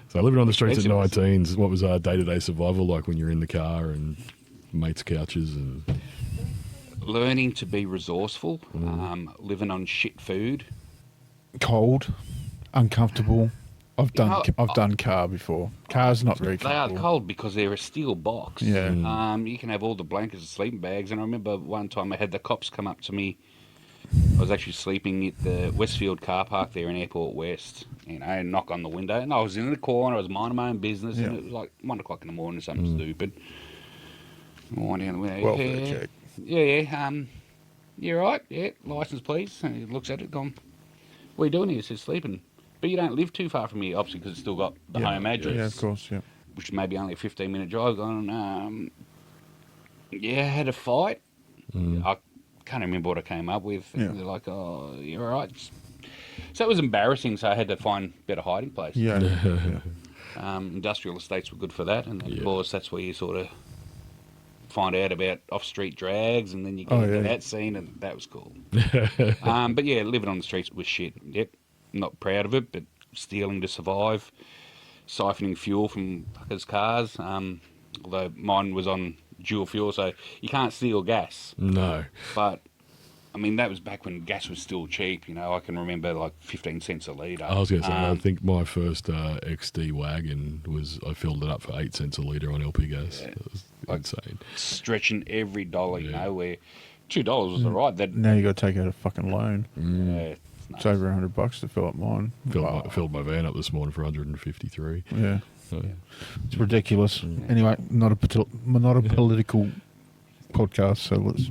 So living on the streets at 19s, what was our day-to-day survival like when you're in the car and mates' couches and learning to be resourceful, living on shit food, cold, uncomfortable. I've done car before. Car's not very comfortable. They are cold because they're a steel box. Yeah. You can have all the blankets and sleeping bags. And I remember one time I had the cops come up to me. I was actually sleeping at the Westfield car park there in Airport West. Knock on the window. And I was in the corner. I was minding my own business. And it was like 1 o'clock in the morning or something stupid. I went down the window. Welfare check. Yeah. You all right? Yeah, licence please. And he looks at it, gone, what are you doing here? He says, sleeping. But you don't live too far from here, obviously, because it's still got the home address. Yeah, of course, yeah. Which is maybe only a 15-minute drive. Gone, yeah, I had a fight. I can't remember what I came up with. Yeah. They're like, oh, you're all right. So it was embarrassing, so I had to find a better hiding place. Yeah. Yeah. Industrial estates were good for that, and of course that's where you sort of find out about off-street drags, and then you get into that scene, and that was cool. But yeah, living on the streets was shit. Yep, not proud of it, but stealing to survive, siphoning fuel from fuckers' cars. Although mine was on dual fuel, so you can't steal gas. No. But I mean, that was back when gas was still cheap. You know, I can remember like 15 cents a litre. I was going to say, I think my first XD wagon was, I filled it up for 8 cents a litre on LP gas. Yeah. That was Like, insane. stretching every dollar, you know, where $2 was all right. That, Now you got to take out a fucking loan. it's It's over $100 to fill up mine. Filled my van up this morning for 153. Yeah. So, It's ridiculous. Anyway, not a political podcast, so let's.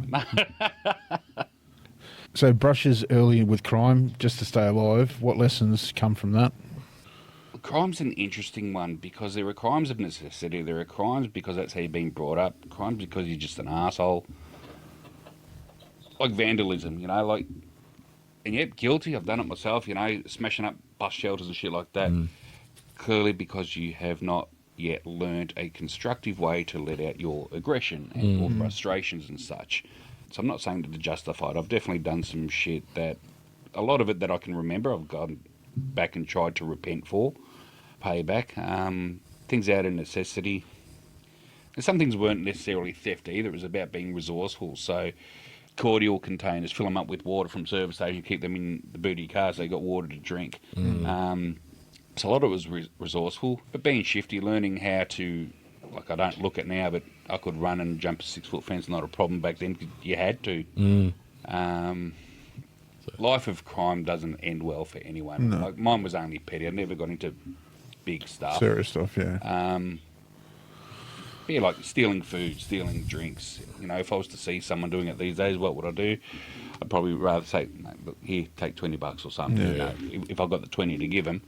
So brushes early with crime just to stay alive. What lessons come from that? Crime's an interesting one because there are crimes of necessity. There are crimes because that's how you've been brought up. Crimes because you're just an asshole. Like vandalism, you know, like, and yep, guilty. I've done it myself, you know, smashing up bus shelters and shit like that. Clearly because you have not yet learned a constructive way to let out your aggression and your frustrations and such. So I'm not saying to justify it. I've definitely done some shit that, a lot of it that I can remember, I've gone back and tried to repent for, pay back. Things out of necessity. And some things weren't necessarily theft either. It was about being resourceful. So cordial containers, fill them up with water from service station, keep them in the boot of your car so you got water to drink. So a lot of it was resourceful, but being shifty, learning how to, like, I don't look at now, but I could run and jump a 6-foot fence, not a problem back then, 'cause you had to. Life of crime doesn't end well for anyone. No. Like, mine was only petty. I never got into big stuff. Serious stuff, yeah. Yeah, like stealing food, stealing drinks. You know, if I was to see someone doing it these days, what would I do? I'd probably rather say, no, look, here, take $20 or something. Yeah. You know, if I got the 20 to give them.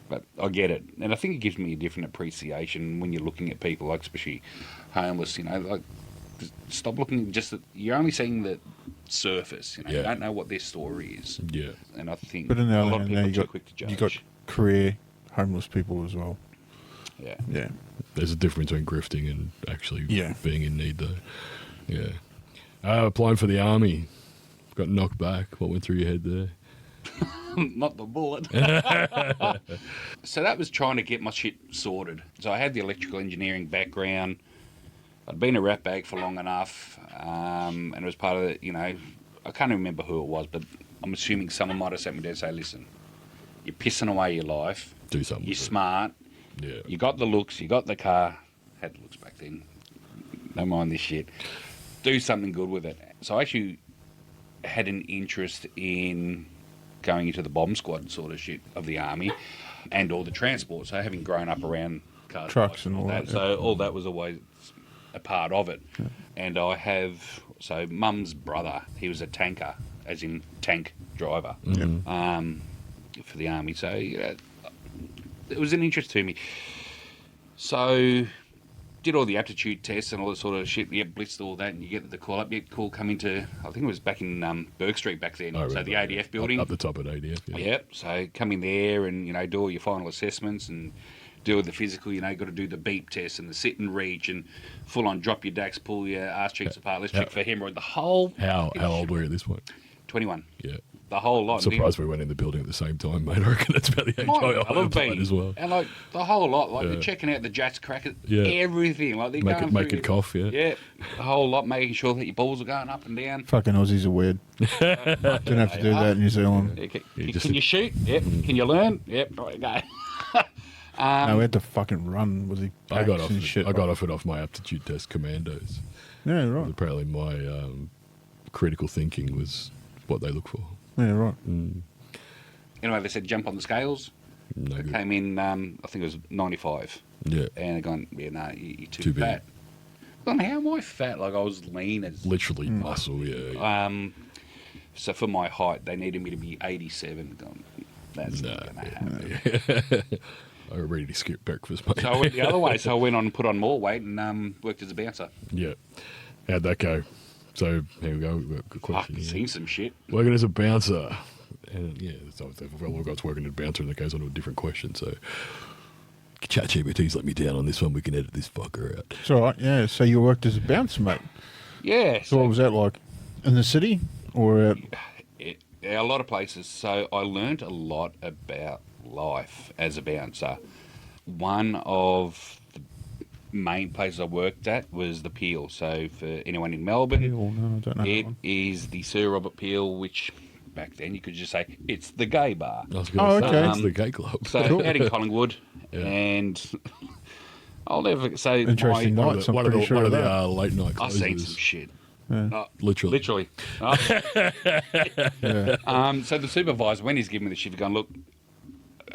But I get it. And I think it gives me a different appreciation when you're looking at people, like especially homeless, you know, like, stop looking just at, you're only seeing the surface, you know, you don't know what their story is. Yeah. And I think But in the a other lot of hand, now people are too quick to judge. you got career homeless people as well. Yeah. Yeah. There's a difference between grifting and actually Yeah. being in need, though. Yeah. Applying for the army. Got knocked back. What went through your head there? Not the bullet. So that was trying to get my shit sorted. So I had the electrical engineering background. I'd been a rat bag for long enough, and it was part of the, you know, I can't remember who it was, but I'm assuming someone might have sat me down and say, listen, you're pissing away your life. Do something. You're with it. smart. Yeah. You got the looks. You got the car. Had the looks back then. Don't mind this shit. Do something good with it. So I actually had an interest in going into the bomb squad sort of shit of the army and all the transport. So having grown up around cars, Trucks and all that, so all that was always a part of it. Yeah. And I have, so mum's brother, he was a tanker, as in tank driver, for the army. So it was an interest to me. So did all the aptitude tests and all that sort of shit. Yeah, blitzed all that, and you get the call up. Yeah, cool, come into, I think it was back in Burke Street back then. So the ADF building. Up the top of ADF, yeah. Yep. So come in there and, you know, do all your final assessments and do the physical. You know, got to do the beep test and the sit and reach and full on drop your DAX, pull your arse cheeks apart. Let's check for hemorrhoid. The whole. How old were you at this point? 21. Yeah. The whole lot. I'm surprised we went in the building at the same time, mate. I reckon that's about the age I have been as well. And like the whole lot, like they're checking out the jats, crackers, everything. Like they're going make through it cough, yeah. Yeah, the whole lot, making sure that your balls are going up and down. Fucking Aussies are weird. Didn't have to do that in New Zealand. Yeah, can you shoot? Yep. Can you learn? Yep. Right, go. No, we had to fucking run with the I got off it off my aptitude test commandos. Yeah, right. Apparently my critical thinking was what they look for. Yeah, right. Anyway, they said jump on the scales. No I good. came in, I think it was 95. Yeah. And they're going, yeah, no, you're too fat. big. Well, how am I fat? Like I was lean as... Literally muscle, yeah. So for my height, they needed me to be 87. Going, that's not going to happen. I already skip breakfast, mate. So I went the other way. So I went on and put on more weight and worked as a bouncer. Yeah. How'd that go? So here we go. We've got a good question. I've seen some shit. Working as a bouncer. And yeah, so well, I've got working as a bouncer and it goes on to a different question. So ChatGPT's let me down on this one. We can edit this fucker out. It's all right, yeah. So you worked as a bouncer, mate. Yeah. So what was that like? In the city or out? A lot of places. So I learnt a lot about life as a bouncer. One of the main places I worked at was the Peel. So for anyone in Melbourne, No, I don't know. it is the Sir Robert Peel, which back then you could just say it's the gay bar. I was going to say, okay. it's the gay club. So out in Collingwood, Yeah. and I'll never say Interesting my, nights, I'm pretty sure one of of that. the late night I've closes. seen some shit. Literally. Literally. So the supervisor, when he's giving me the shift, going, look,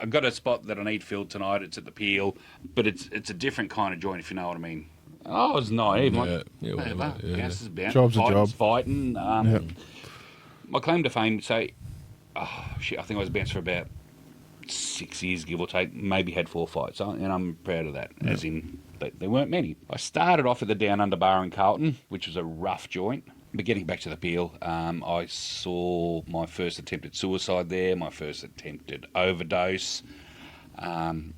I've got a spot that I need filled tonight. It's at the Peel, but it's a different kind of joint, if you know what I mean. I was naive. Yeah, whatever. Yeah. Gas is about Job's a job. fighting. Yep. My claim to fame, say, I think I was bounced for about 6 years, give or take. Maybe had 4 fights, and I'm proud of that. As in, there weren't many. I started off at the Down Under Bar in Carlton, which was a rough joint. But getting back to the Peel, I saw my first attempt at suicide there, my first attempt at overdose, some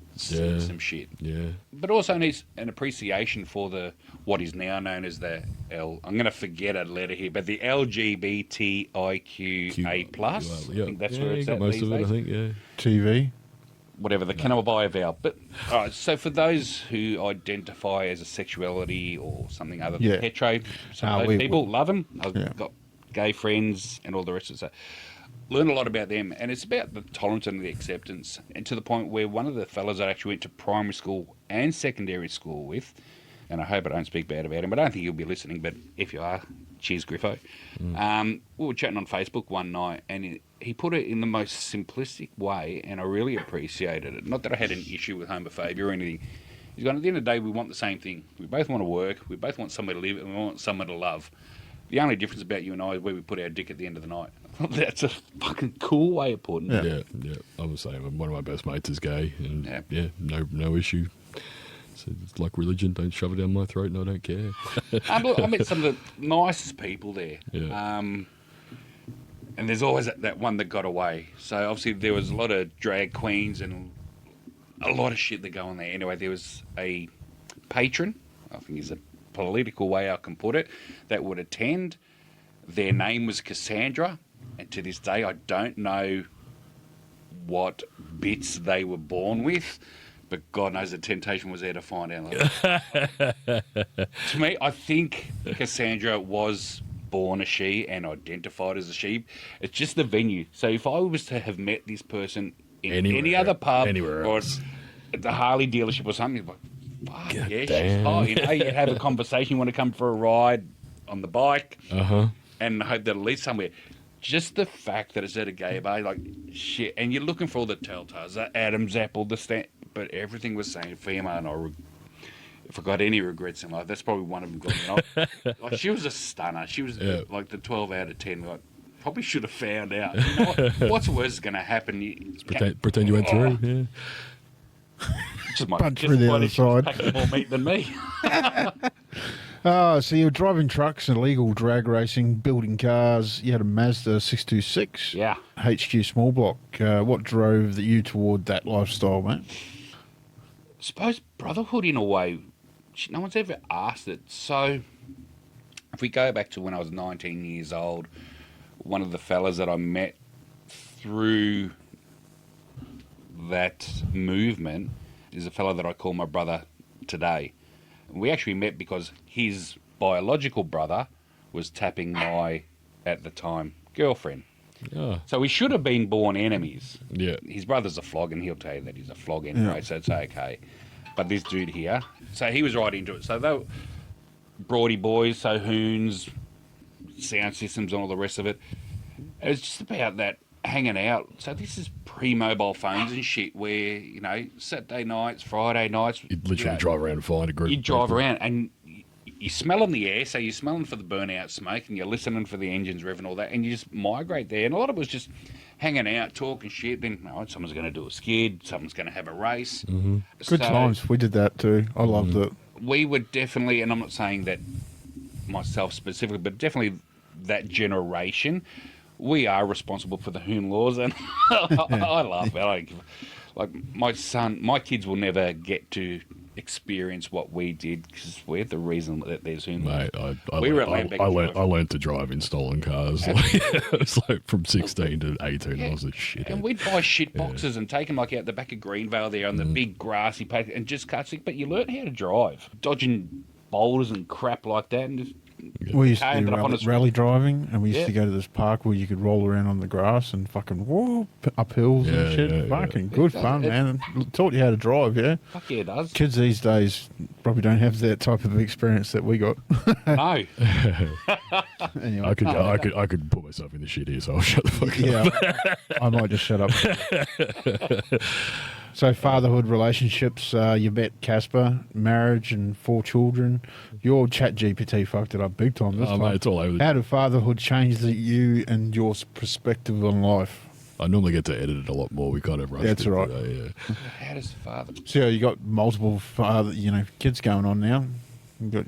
shit. Yeah. But also needs an appreciation for what is now known as the I'm going to forget a letter here, but the LGBTIQA+. Yeah. I think that's yeah, where it's you got at most these of it, days. I think, yeah. TV. Whatever, the Cannibal Vow. But, all right, so for those who identify as a sexuality or something other than hetero, some of those people, love them. I've got gay friends and all the rest of it. So learn a lot about them. And it's about the tolerance and the acceptance. And to the point where one of the fellas I actually went to primary school and secondary school with, and I hope I don't speak bad about him, but I don't think he'll be listening, but if you are, cheers, Griffo. We were chatting on Facebook one night, and he put it in the most simplistic way, and I really appreciated it. Not that I had an issue with homophobia or anything. He's gone, at the end of the day, we want the same thing. We both want to work, we both want somewhere to live, and we want someone to love. The only difference about you and I is where we put our dick at the end of the night. That's a fucking cool way of putting it. Yeah. I'm the same. One of my best mates is gay, and no issue. So it's like religion, don't shove it down my throat and I don't care. Look, I met some of the nicest people there. Yeah. And there's always that one that got away. So obviously there was a lot of drag queens and a lot of shit that go on there. Anyway, there was a patron, I think is a political way I can put it, that would attend. Their name was Cassandra. And to this day, I don't know what bits they were born with. But God knows the temptation was there to find out. To me, I think Cassandra was born a she and identified as a she. It's just the venue. So if I was to have met this person in any other pub or at the Harley dealership or something, like, fuck, yeah, she's hot. You know, you have a conversation, you want to come for a ride on the bike, and hope that it leads somewhere. Just the fact that it's at a gay bar, like, shit, and you're looking for all the telltales, the Adam's apple, but everything was saying female, and if I got any regrets in life, that's probably one of them. Like, she was a stunner. She was like the 12 out of 10. Like, probably should have found out. You know what's worse is going to happen? Pretend you went through. Yeah. Punch through the other side. Packing more meat than me. So you were driving trucks and illegal drag racing, building cars. You had a Mazda 626. Yeah. HQ small block. What drove you toward that lifestyle, mate? I suppose Brotherhood, in a way, no one's ever asked it. So if we go back to when I was 19 years old, one of the fellas that I met through that movement is a fella that I call my brother today. We actually met because his biological brother was tapping my, at the time, girlfriend. Oh. So we should have been born enemies. Yeah. His brother's a flog, and he'll tell you that he's a flog anyway, so it's okay. But this dude here, so he was right into it. So they were Broady boys, so hoons, sound systems, and all the rest of it. It was just about that hanging out. So this is pre-mobile phones and shit where, you know, Saturday nights, Friday nights. You'd literally drive around and find a group. You'd drive around and you're smelling the air, so you're smelling for the burnout smoke, and you're listening for the engines revving and all that, and you just migrate there. And a lot of it was just hanging out, talking shit. Then, someone's going to do a skid, someone's going to have a race. Mm-hmm. Good times. We did that too. I loved it. We were definitely, and I'm not saying that myself specifically, but definitely that generation, we are responsible for the hoon laws, and I love it. Like my kids will never get to experience what we did because we're the reason that there's hoon laws. Mate, I learned to drive in stolen cars. It's like from 16 to 18. Yeah. I was a shit. And we'd buy shit boxes and take them like out the back of Greenvale there on the big grassy patch and just cut it. But you learn how to drive, dodging boulders and crap like that, and just we used to do rally driving, and we used to go to this park where you could roll around on the grass and fucking whoop up hills and shit. Fucking good fun, man. It taught you how to drive, yeah? Fuck yeah, it does. Kids these days probably don't have that type of experience that we got. No. Anyway. I could put myself in the shit here, so I'll shut the fuck up. I might just shut up. So fatherhood relationships, you met Casper, marriage and 4 children. Your chat GPT fucked it up big time this time. Mate, it's all over. How did fatherhood change you and your perspective on life? I normally get to edit it a lot more. We kind of rushed That's it right. today, yeah. How does father... So you got multiple kids going on now. You got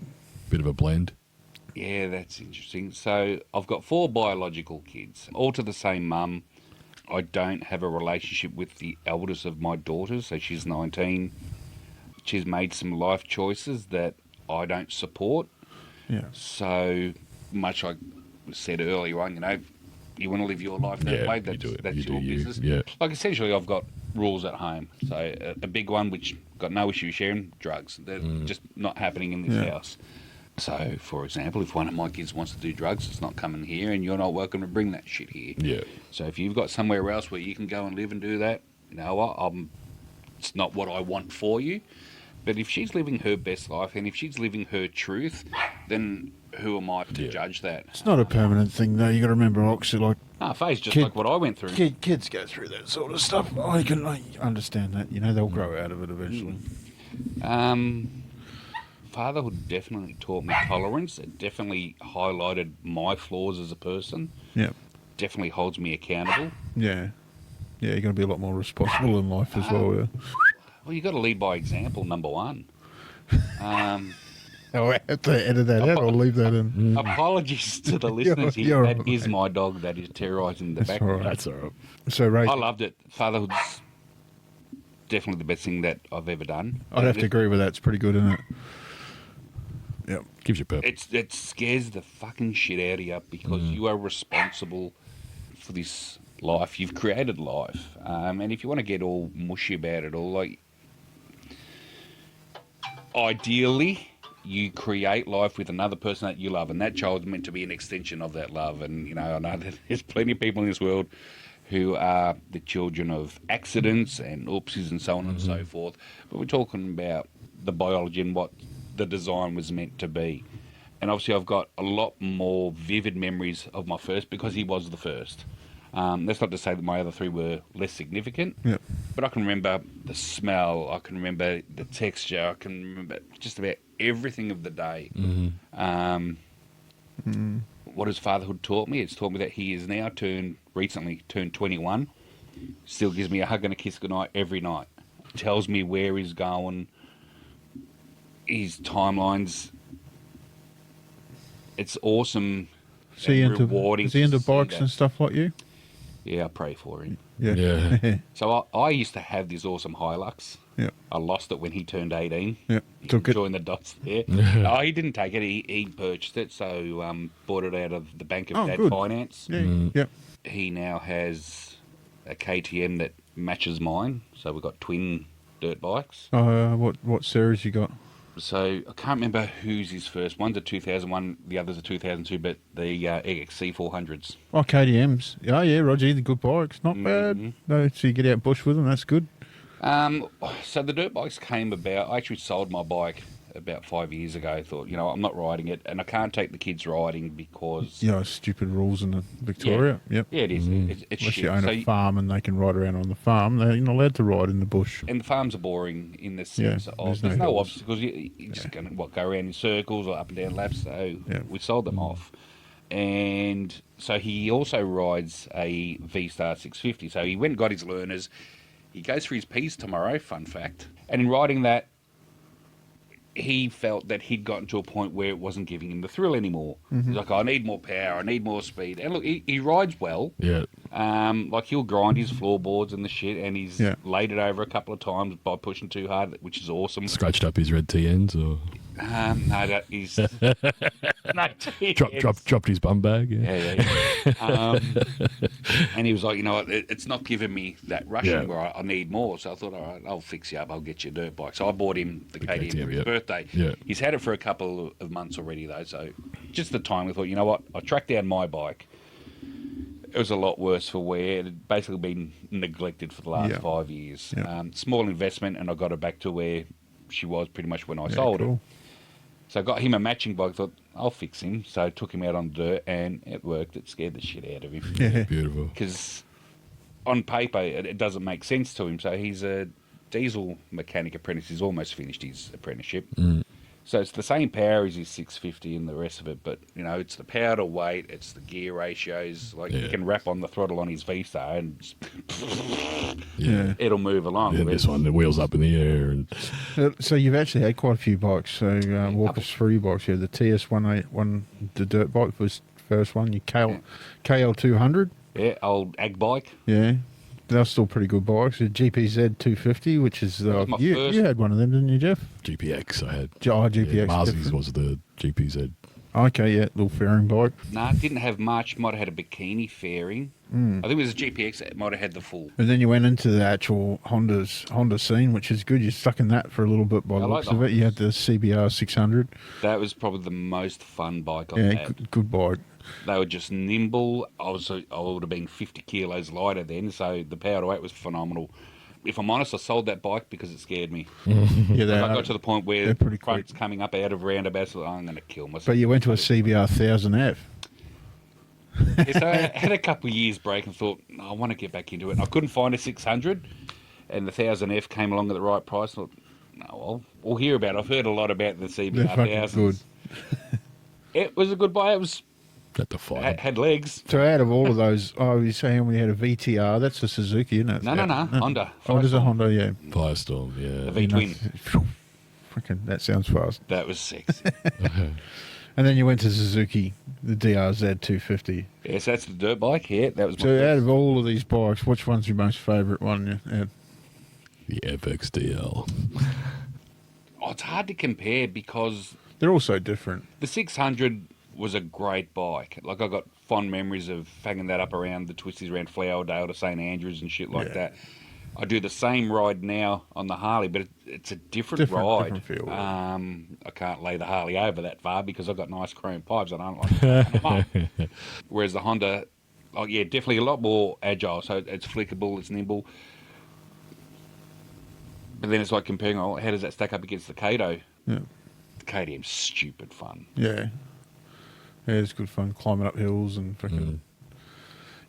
Bit of a blend. Yeah, that's interesting. So I've got 4 biological kids, all to the same mum. I don't have a relationship with the eldest of my daughters, so she's 19. She's made some life choices that I don't support. Yeah. So much I said earlier on, you want to live your life that way, that's your business. Yeah. Like essentially I've got rules at home. So a big one, which got no issue sharing, drugs. They're just not happening in this house. So, for example, if one of my kids wants to do drugs, it's not coming here, and you're not welcome to bring that shit here. Yeah. So if you've got somewhere else where you can go and live and do that, you know what, it's not what I want for you. But if she's living her best life, and if she's living her truth, then who am I to judge that? It's not a permanent thing, though. You got to remember, actually, like Faye's just like what I went through. kids go through that sort of stuff. I can understand that. They'll grow out of it eventually. Fatherhood definitely taught me tolerance. It definitely highlighted my flaws as a person. Yeah. Definitely holds me accountable. Yeah. Yeah, you're going to be a lot more responsible in life as well. Yeah. Well, you've got to lead by example, number one. I have to edit that out or leave that in. Apologies to the listeners here. You're That right. is my dog that is terrorising the background. all right. That's all right. So, Ray, I loved it. Fatherhood's definitely the best thing that I've ever done. I'd have to agree with that. It's pretty good, isn't it? Yep. Gives you purpose. It scares the fucking shit out of you because you are responsible for this life. You've created life. And if you want to get all mushy about it all, like, ideally, you create life with another person that you love, and that child's meant to be an extension of that love. And, I know that there's plenty of people in this world who are the children of accidents and oopsies and so on and so forth. But we're talking about the biology and what the design was meant to be. And obviously I've got a lot more vivid memories of my first because he was the first. That's not to say that my other 3 were less significant, but I can remember the smell, I can remember the texture, I can remember just about everything of the day. What has fatherhood taught me? It's taught me that he is now recently turned 21, still gives me a hug and a kiss goodnight every night, tells me where he's going, his timelines. It's awesome. Is he into to see bikes that. and stuff like you? Yeah, I pray for him. Yeah. So I used to have this awesome Hilux. Yeah. I lost it when he turned 18. Yeah. Took it. Joined the dots there. No, he didn't take it. He purchased it. So bought it out of the Bank of Dad good. Finance. Yeah. Yep. He now has a KTM that matches mine. So we've got twin dirt bikes. What series you got? So I can't remember who's his first. One's a 2001, the other's a 2002, but the XC 400s. Oh, KTMs. Oh, yeah, Roger, the good bikes. Not bad. No, so you get out bush with them, that's good. So the dirt bikes came about. I actually sold my bike about 5 years ago. Thought, I'm not riding it, and I can't take the kids riding because Stupid rules in Victoria. Yep. yeah, it is. It's Unless shit. you own a farm and they can ride around on the farm, they're not allowed to ride in the bush. And the farms are boring in the sense of there's no hills. obstacles. You're just going to go around in circles or up and down laps. So we sold them off. And so he also rides a V-Star 650. So he went and got his learners. He goes for his P's tomorrow, fun fact. And in riding that, he felt that he'd gotten to a point where it wasn't giving him the thrill anymore. He's like, I need more power, I need more speed. And look, he rides well. Yeah. Like he'll grind his floorboards and the shit, and he's laid it over a couple of times by pushing too hard, which is awesome. Scratched up his red TNs or No, that is dropped his bum bag. Yeah. And he was like, it's not giving me that rushing where I need more. So I thought, all right, I'll fix you up. I'll get you a dirt bike. So I bought him the KTM for his birthday. Yeah. He's had it for a couple of months already though. So just the time we thought, you know what? I tracked down my bike. It was a lot worse for wear. It had basically been neglected for the last 5 years. Small investment, and I got her back to where she was pretty much when I sold her. So I got him a matching bike. Thought, I'll fix him. So I took him out on dirt, and it worked. It scared the shit out of him. Yeah. Beautiful. Because on paper, it doesn't make sense to him. So he's a diesel mechanic apprentice. He's almost finished his apprenticeship. So it's the same power as his 650 and the rest of it, but it's the power to weight, it's the gear ratios. Like you can wrap on the throttle on his V-Star and it'll move along. Yeah, this one, the wheels up in the air. And So you've actually had quite a few bikes. So walk us through your bikes. You had the TS181, the dirt bike was the first one. Your KL200. Yeah, old ag bike. Yeah. They're still pretty good bikes. A GPZ 250, which is you had one of them, didn't you, Jeff? GPX I had. GPX. Yeah, Marzi's was the GPZ. Okay, yeah, little fairing bike. Nah, it didn't have much. Might have had a bikini fairing. I think it was a GPX that might have had the full. And then you went into the actual Honda scene, which is good. You're stuck in that for a little bit by the looks of it. You had the CBR 600. That was probably the most fun bike I've had. Yeah, good bike. They were just nimble. I would have been 50 kilos lighter then, so the power to weight was phenomenal. If I'm honest, I sold that bike because it scared me. I got to the point where the front's coming up out of roundabouts, so I'm going to kill myself. But you went to a CBR 1000F. So I had a couple of years break and thought, I want to get back into it. And I couldn't find a 600, and the 1000F came along at the right price. I thought, no, we'll hear about it. I've heard a lot about the CBR 1000s. Good. It was a good bike. It was... Had legs. So out of all of those, you're saying we had a VTR. That's a Suzuki, isn't it? No. Honda. Oh, it is a Honda, yeah. Firestorm, yeah. The V-twin. Freaking, that sounds fast. That was sexy. And then you went to Suzuki, the DRZ 250. Yes, that's the dirt bike. Yeah, that was. So out of all of these bikes, which one's your most favourite one? Yeah. The FXDL. Oh, it's hard to compare because they're all so different. The 600 was a great bike. Like, I got fond memories of fagging that up around the twisties around Flowerdale to St Andrews and shit like that. I do the same ride now on the Harley, but it's a different ride. Different feel. I can't lay the Harley over that far because I've got nice chrome pipes. I don't like them up. Whereas the Honda, definitely a lot more agile. So it's flickable, it's nimble. But then it's like comparing, how does that stack up against the Kato? Yeah. The KTM's stupid fun. Yeah. Yeah, it's good fun climbing up hills and freaking.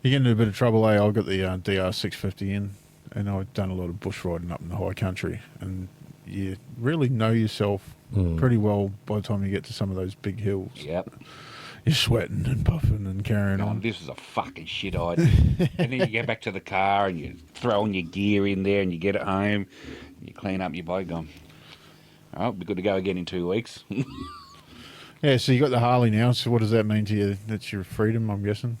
You get into a bit of trouble, I got the DR650 in, and I've done a lot of bush riding up in the high country, and you really know yourself pretty well by the time you get to some of those big hills. Yep. You're sweating and puffing and carrying on. This is a fucking shit idea. And then you get back to the car and you throw all your gear in there and you get it home, you clean up your bike, going, oh, be good to go again in 2 weeks. Yeah, so you got the Harley now. So what does that mean to you? That's your freedom, I'm guessing.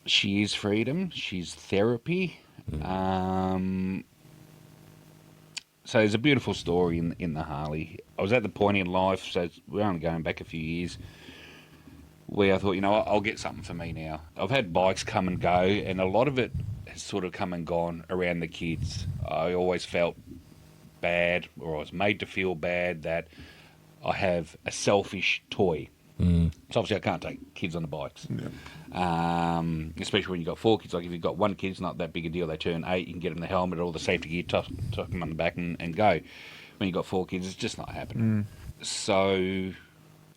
She is freedom. She's therapy. So there's a beautiful story in the Harley. I was at the point in life, so we're only going back a few years, where I thought, I'll get something for me now. I've had bikes come and go, and a lot of it has sort of come and gone around the kids. I always felt bad, or I was made to feel bad that I have a selfish toy. So obviously I can't take kids on the bikes. Especially when you've got 4 kids. Like if you've got 1 kid, it's not that big a deal. They turn 8, you can get them the helmet, all the safety gear, tuck them on the back and go. when you got 4 kids, it's just not happening. So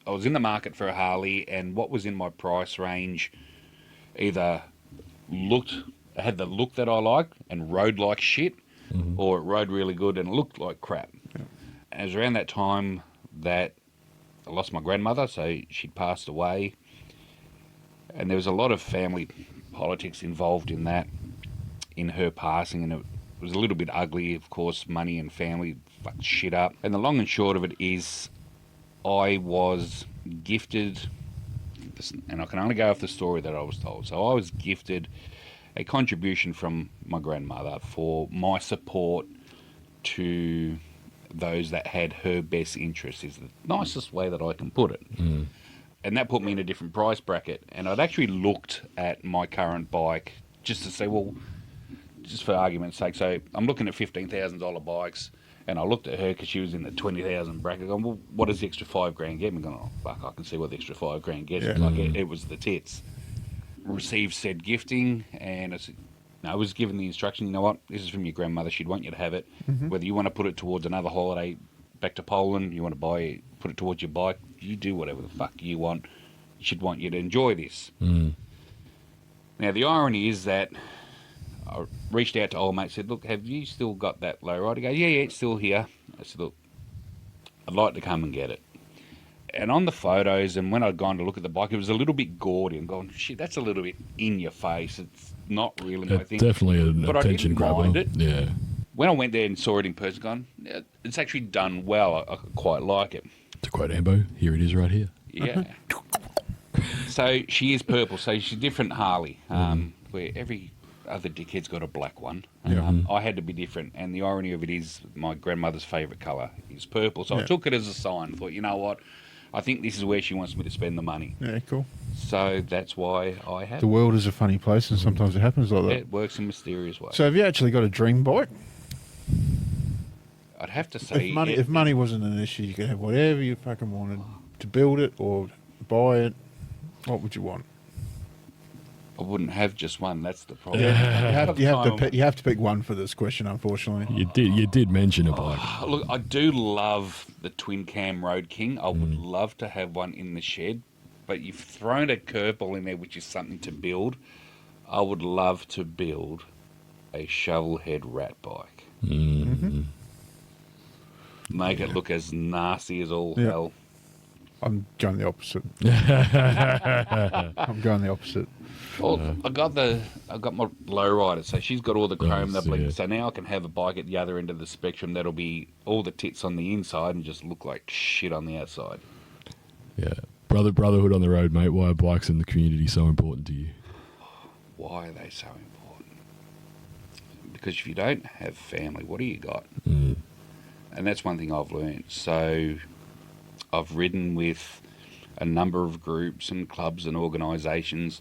I was in the market for a Harley, and what was in my price range either had the look that I like and rode like shit, or it rode really good and looked like crap. Yeah. And it was around that time that I lost my grandmother, so she'd passed away, and there was a lot of family politics involved in that, in her passing, and it was a little bit ugly. Of course, money and family fucked shit up. And the long and short of it is, I was gifted, and I can only go off the story that I was told, so I was gifted a contribution from my grandmother for my support to those that had her best interests, is the nicest way that I can put it. And that put me in a different price bracket. And I'd actually looked at my current bike just to say, well, just for argument's sake, so I'm looking at $15,000 bikes, and I looked at her because she was in the 20,000 bracket, going, well, what does the extra $5,000 get me? Going, oh, fuck, I can see what the extra $5,000 gets me. Like, it was the tits. Received said gifting, and I was given the instruction, you know what, this is from your grandmother, she'd want you to have it. Whether you want to put it towards another holiday back to Poland, you want to put it towards your bike, you do whatever the fuck you want. She'd want you to enjoy this. Now, the irony is that I reached out to old mate, said, look, have you still got that low ride? He goes, yeah, it's still here. I said, look, I'd like to come and get it. And on the photos, and when I'd gone to look at the bike, it was a little bit gaudy. And going, shit, that's a little bit in your face. It's not really my thing. Definitely an but attention grabber. Mind it. Yeah. When I went there and saw it in person, gone, yeah, it's actually done well. I quite like it. To quote Ambo, here it is right here. Yeah. So she is purple. So she's a different Harley, where every other dickhead's got a black one. I had to be different. And the irony of it is my grandmother's favourite colour is purple. So I took it as a sign. Thought, you know what? I think this is where she wants me to spend the money. Yeah, cool. So that's why I have The world is a funny place, and sometimes it happens like that. it. works in mysterious ways. So have you actually got a dream bike? I'd have to say... If money wasn't an issue, you could have whatever you fucking wanted. To build it or buy it, what would you want? I wouldn't have just one. That's the problem. You have to pick one for this question, unfortunately. You did mention a bike. Look, I do love the twin cam Road King. I would love to have one in the shed, but you've thrown a curveball in there, which is something to build. I would love to build a shovel head rat bike. Make it look as nasty as all hell. I'm going the opposite. I'm going the opposite. Well, I got my lowrider, so she's got all the chrome nibbling. Yeah. So now I can have a bike at the other end of the spectrum that'll be all the tits on the inside and just look like shit on the outside. Yeah. Brotherhood on the road, mate. Why are bikes in the community so important to you? Why are they so important? Because if you don't have family, what do you got? And that's one thing I've learned. So I've ridden with a number of groups and clubs and organisations,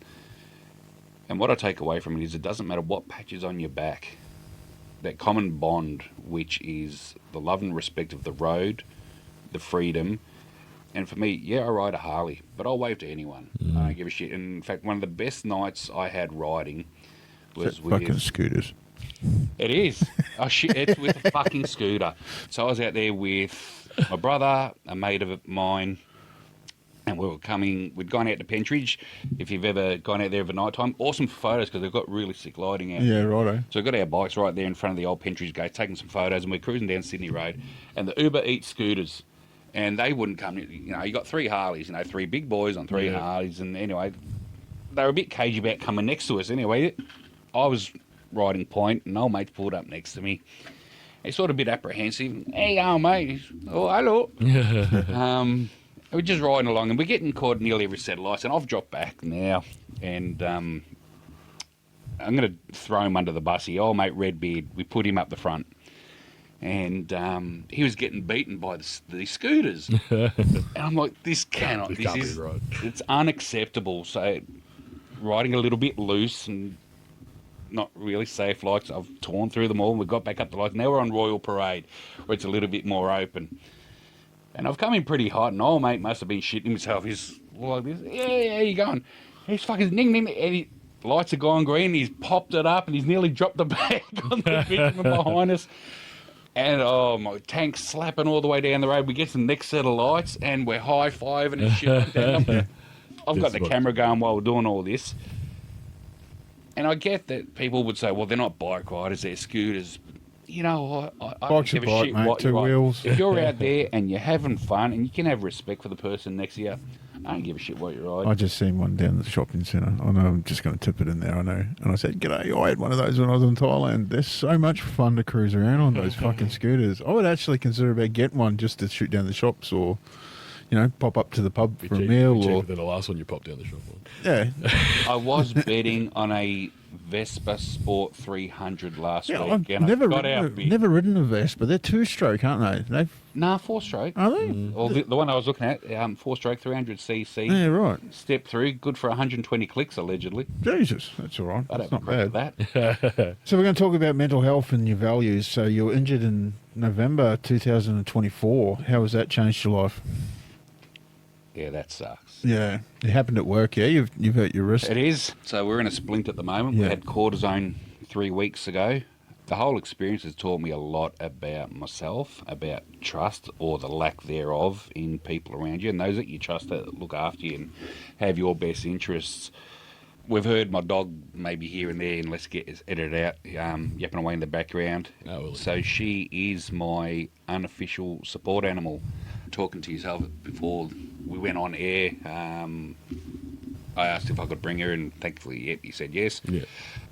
and what I take away from it is it doesn't matter what patch is on your back, that common bond, which is the love and respect of the road, the freedom. And for me, yeah, I ride a Harley, but I'll wave to anyone. I don't give a shit. And in fact, one of the best nights I had riding was with... fucking scooters. It is. Oh, shit, it's with a fucking scooter. So I was out there with my brother, a mate of mine, and we'd gone out to Pentridge. If you've ever gone out there over night time, awesome photos because they've got really sick lighting out. Yeah, righto. So we've got our bikes right there in front of the old Pentridge gate, taking some photos, and we're cruising down Sydney Road, and the Uber Eats scooters, and they wouldn't come. You know, you got 3 Harleys, 3 big boys on 3 Harleys, and anyway, they were a bit cagey about coming next to us. Anyway, I was riding point, and old mate pulled up next to me. He's sort of a bit apprehensive. Hey, old mate. Oh, hello. We're just riding along, and we're getting caught nearly every set of lights, and I've dropped back now, and I'm going to throw him under the bus here. Old mate Redbeard, we put him up the front, and he was getting beaten by the scooters. And I'm like, this can't be right. It's unacceptable. So riding a little bit loose and not really safe lights. I've torn through them all, and we got back up the lights. Now we're on Royal Parade, where it's a little bit more open. And I've come in pretty hot, and old mate must have been shitting himself. He's like this, yeah, you going? He's fucking ning, and lights are gone green, he's popped it up, and he's nearly dropped the bag on the victim behind us. And oh, my tank's slapping all the way down the road. We get to the next set of lights and we're high-fiving and shit like that. I've got the camera going while we're doing all this. And I get that people would say, well, they're not bike riders, they're scooters. You know, I don't Bike's a give a bike, shit mate, what two you ride. wheels. If you're out there and you're having fun and you can have respect for the person next to you, I don't give a shit what you ride. I just seen one down at the shopping centre. I know I'm just going to tip it in there, I know. And I said, g'day, I had one of those when I was in Thailand. They're so much fun to cruise around on those fucking scooters. I would actually consider about getting one just to shoot down the shops or, you know, pop up to the pub for a meal. Cheaper Or than the last one you popped down the shop on. yeah. I was betting on a Vespa Sport 300 last Yeah, week. I've And never I got out big. never ridden a Vespa. They're two-stroke, aren't they? Nah, 4-stroke. Are they? Well, the one I was looking at, 4-stroke, 300cc. Yeah, right. Step through, good for 120 clicks, allegedly. Jesus, that's all right. I That's don't not regret bad. that. So we're going to talk about mental health and your values. So you were injured in November 2024. How has that changed your life? Yeah, that sucks. Yeah, it happened at work. Yeah, you've hurt your wrist. It is. So we're in a splint at the moment. Yeah. We had cortisone 3 weeks ago. The whole experience has taught me a lot about myself, about trust or the lack thereof in people around you and those that you trust that look after you and have your best interests. We've heard my dog maybe here and there, and let's get edit it out, yapping away in the background. Oh, well. So she is my unofficial support animal. Talking to yourself before we went on air, I asked if I could bring her, and thankfully he said yes. Yeah.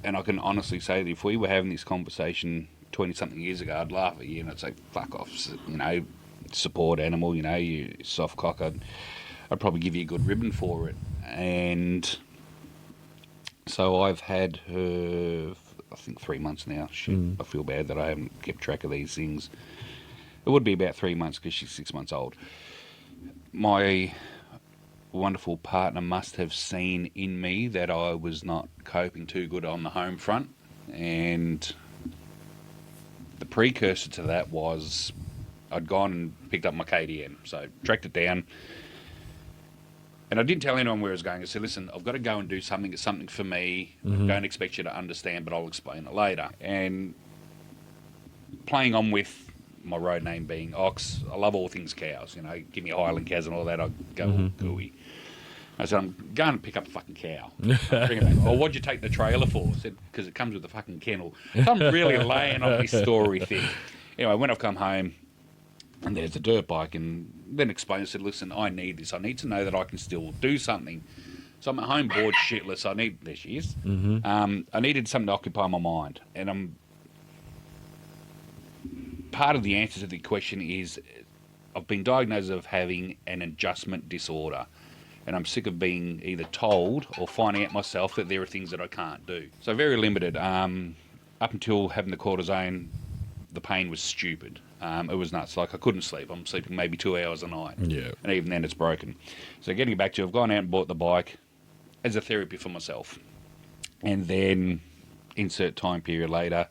And I can honestly say that if we were having this conversation 20-something years ago, I'd laugh at you and I'd say, fuck off, you know, support animal, you know, you soft cock. I'd probably give you a good ribbon for it. And so I've had her, I think, 3 months now. Shit, I feel bad that I haven't kept track of these things. It would be about 3 months because she's 6 months old. My wonderful partner must have seen in me that I was not coping too good on the home front. And the precursor to that was I'd gone and picked up my KDM. So tracked it down. And I didn't tell anyone where I was going. I said, listen, I've got to go and do something. It's something for me. Don't expect you to understand, but I'll explain it later. And playing on with my road name being Ox, I love all things cows. You know, give me Highland cows and all that, I'll go all gooey. I said, I'm going to pick up a fucking cow. Bring it back. Oh, what'd you take the trailer for? I said, because it comes with the fucking kennel. So I'm really laying on this story thing. Anyway, when I've come home, and there's a dirt bike, and then explained, I said, listen, I need this. I need to know that I can still do something. So I'm at home bored shitless. There she is. I needed something to occupy my mind. And part of the answer to the question is I've been diagnosed of having an adjustment disorder. And I'm sick of being either told or finding out myself that there are things that I can't do. So very limited. Up until having the cortisone, the pain was stupid. It was nuts. Like, I couldn't sleep. I'm sleeping maybe 2 hours a night. Yeah. And even then it's broken. So getting back to, I've gone out and bought the bike as a therapy for myself. And then, insert time period later,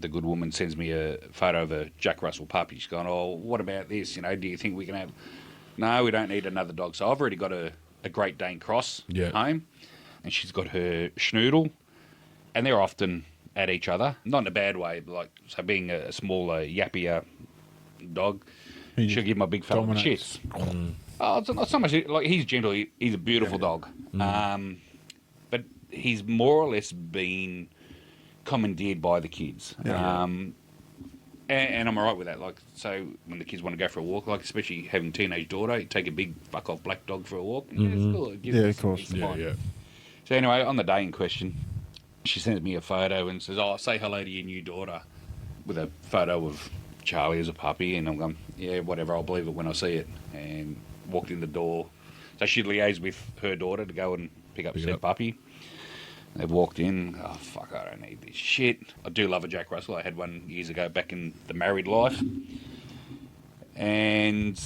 the good woman sends me a photo of a Jack Russell puppy. She's gone, oh, what about this? You know, do you think we can have... No, we don't need another dog. So I've already got a Great Dane Cross at home. And she's got her schnoodle. And they're often at each other. Not in a bad way, but like, so being a smaller, yappier dog, she'll give my big fella the shits. Oh, it's not so much, like, he's gentle. He's a beautiful dog. But he's more or less been commandeered by the kids. And I'm all right with that. Like, so when the kids want to go for a walk, like especially having a teenage daughter, you take a big fuck-off black dog for a walk. Yeah, it's cool. It gives us of course. peace of mind. So anyway, on the day in question, she sends me a photo and says, oh, say hello to your new daughter, with a photo of Charlie as a puppy. And I'm going, yeah, whatever, I'll believe it when I see it. And walked in the door. So she liaised with her daughter to go and pick up said puppy. They've walked in, oh, fuck, I don't need this shit. I do love a Jack Russell. I had one years ago back in the married life. And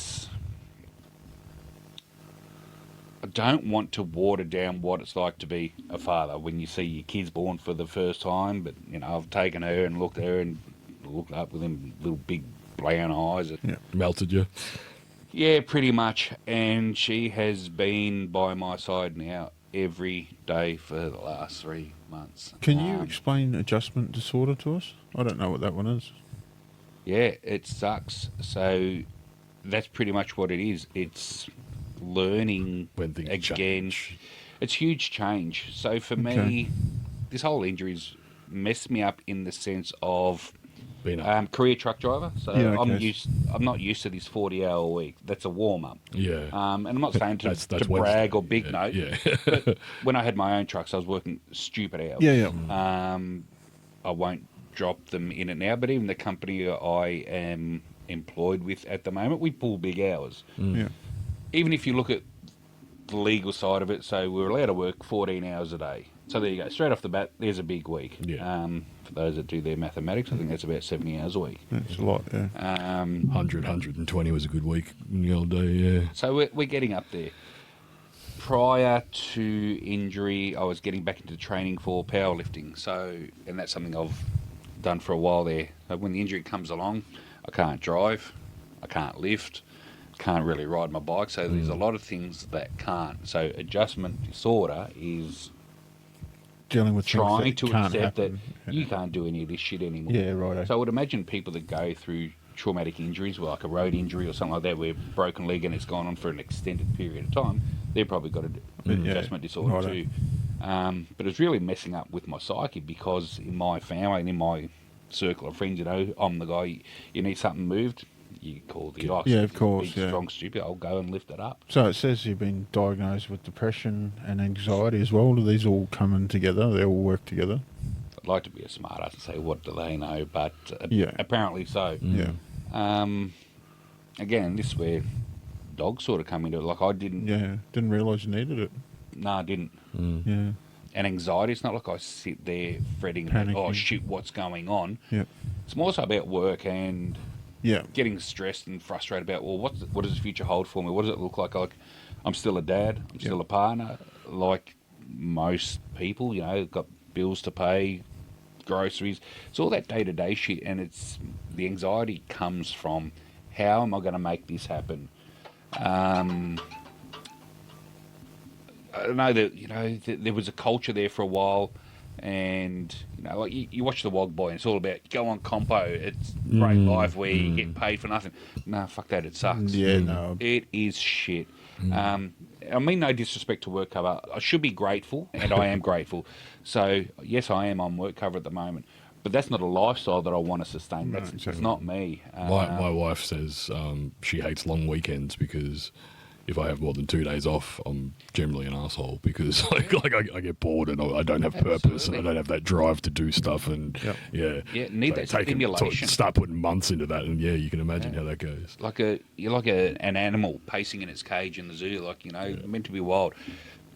I don't want to water down what it's like to be a father when you see your kids born for the first time. But, you know, I've taken her and looked at her and looked up with them little big brown eyes. Melted you. Yeah, pretty much. And she has been by my side now every day for the last 3 months. Can you explain adjustment disorder to us? I don't know what that one is. Yeah, it sucks. So that's pretty much what it is. It's learning When things again. change. It's huge change. So for me, this whole injury's messed me up in the sense of Been up. career truck driver. So Yeah, okay. I'm not used to this 40-hour week. That's a warm up. Yeah. And I'm not saying to, That's to Wednesday. brag or big note. Yeah. But when I had my own trucks, I was working stupid hours. Yeah. I won't drop them in it now, but even the company I am employed with at the moment, we pull big hours. Yeah. Even if you look at the legal side of it, so we're allowed to work 14 hours a day. So there you go. Straight off the bat, there's a big week. Yeah. For those that do their mathematics, I think that's about 70 hours a week. That's a lot, yeah. 120 was a good week in the old day, yeah. So we're getting up there. Prior to injury, I was getting back into training for powerlifting. So, and that's something I've done for a while there. So when the injury comes along, I can't drive, I can't lift, can't really ride my bike. So there's a lot of things that can't. So adjustment disorder is Dealing with trying things to that can't accept happen. that you can't do any of this shit anymore. Yeah, right. So I would imagine people that go through traumatic injuries, like a road injury or something like that, where broken leg and it's gone on for an extended period of time, they've probably got an adjustment disorder Righto. too. But it's really messing up with my psyche because in my family and in my circle of friends, you know, I'm the guy, you need something moved, you call the docs. Yeah, of course, Big, yeah. strong, stupid, I'll go and lift it up. So it says you've been diagnosed with depression and anxiety as well. Do these all come in together? They all work together? I'd like to be a smart ass and say, what do they know? But Yeah. apparently so. Yeah. Again, this is where dogs sort of come into it. Like I didn't, Yeah. Didn't realise you needed it. no, I didn't. Yeah. And anxiety, it's not like I sit there fretting, about, oh Panicking. shit, what's going on? Yeah. It's more so about work and Yeah. getting stressed and frustrated about, well, what does the future hold for me? What does it look like? Like, I'm still a dad, I'm still a partner, like most people, you know, got bills to pay, groceries. It's all that day-to-day shit, and it's the anxiety comes from how am I going to make this happen? I know that, you know, there was a culture there for a while, and, you know, like you watch The Wog Boy, and it's all about go on compo, it's great life where you get paid for nothing. No, fuck that, it sucks. Yeah, no. It is shit. I mean no disrespect to work cover. I should be grateful, and I am grateful. So, yes, I am on work cover at the moment. But that's not a lifestyle that I want to sustain. No, That's it's exactly. not me. My wife says she hates long weekends because if I have more than 2 days off, I'm generally an asshole because like I get bored and I don't have purpose and I don't have that drive to do stuff and Yeah, need that stimulation. Start putting months into that and you can imagine how that goes. You're like an animal pacing in its cage in the zoo, like, you know, meant to be wild.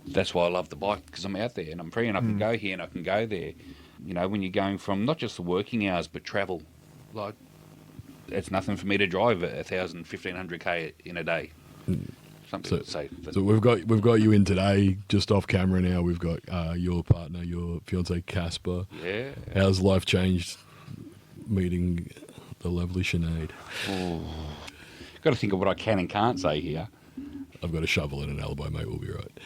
That's why I love the bike, because I'm out there and I'm free and I can go here and I can go there. You know, when you're going from not just the working hours but travel, like it's nothing for me to drive 1,000, 1,500 in a day. Some people say. So we've got you in today, just off camera now. We've got your partner, your fiance Casper. Yeah. How's life changed meeting the lovely Sinead? Got to think of what I can and can't say here. I've got a shovel and an alibi, mate. We'll be right.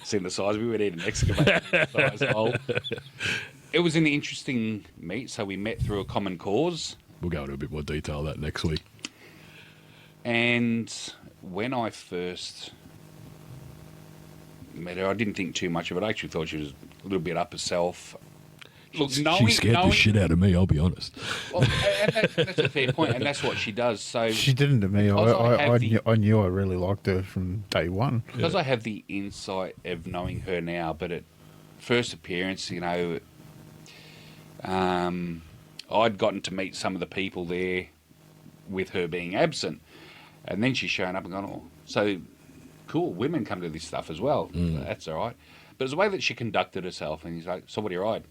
Seen the size, we would need an excavator size hole. It was an interesting meet, so we met through a common cause. We'll go into a bit more detail of that next week. And when I first met her, I didn't think too much of it. I actually thought she was a little bit up herself. Look, She scared the shit out of me, I'll be honest. Well, and that's a fair point, and that's what she does. So She didn't to me. Because I have I knew I really liked her from day one. because I have the insight of knowing her now, but at first appearance, you know, I'd gotten to meet some of the people there with her being absent, and then she's shown up and gone, oh, so cool, women come to this stuff as well. That's all right. But it was the way that she conducted herself, and he's like, so what do you ride?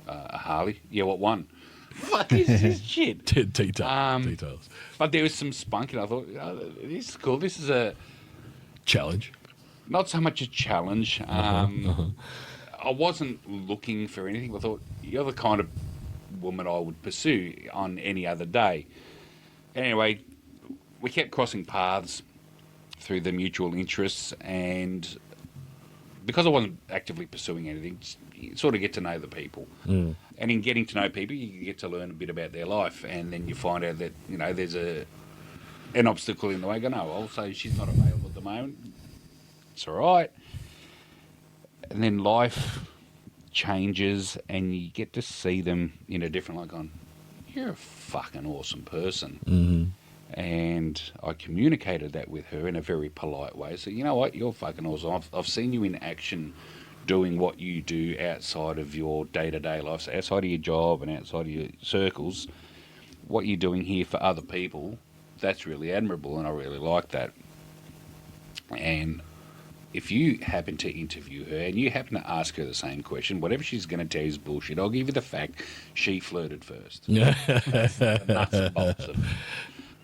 A Harley? Yeah, what one? Fuck is this shit? Details. But there was some spunk, and I thought, oh, this is cool. This is Challenge. not so much a challenge. I wasn't looking for anything. I thought, you're the kind of woman I would pursue on any other day. Anyway, we kept crossing paths through the mutual interests, and because I wasn't actively pursuing anything, you sort of get to know the people. And in getting to know people, you get to learn a bit about their life, and then you find out that, you know, there's an obstacle in the way. Go, no, well, so she's not available at the moment. It's all right. And then life changes, and you get to see them in a different light, going, you're a fucking awesome person. And I communicated that with her in a very polite way. So, you know what? You're fucking awesome. I've seen you in action doing what you do outside of your day-to-day life, so outside of your job and outside of your circles. What you're doing here for other people, that's really admirable, and I really like that. And if you happen to interview her and you happen to ask her the same question, whatever she's going to tell you is bullshit. I'll give you the fact she flirted first. That's the nuts and bolts of it.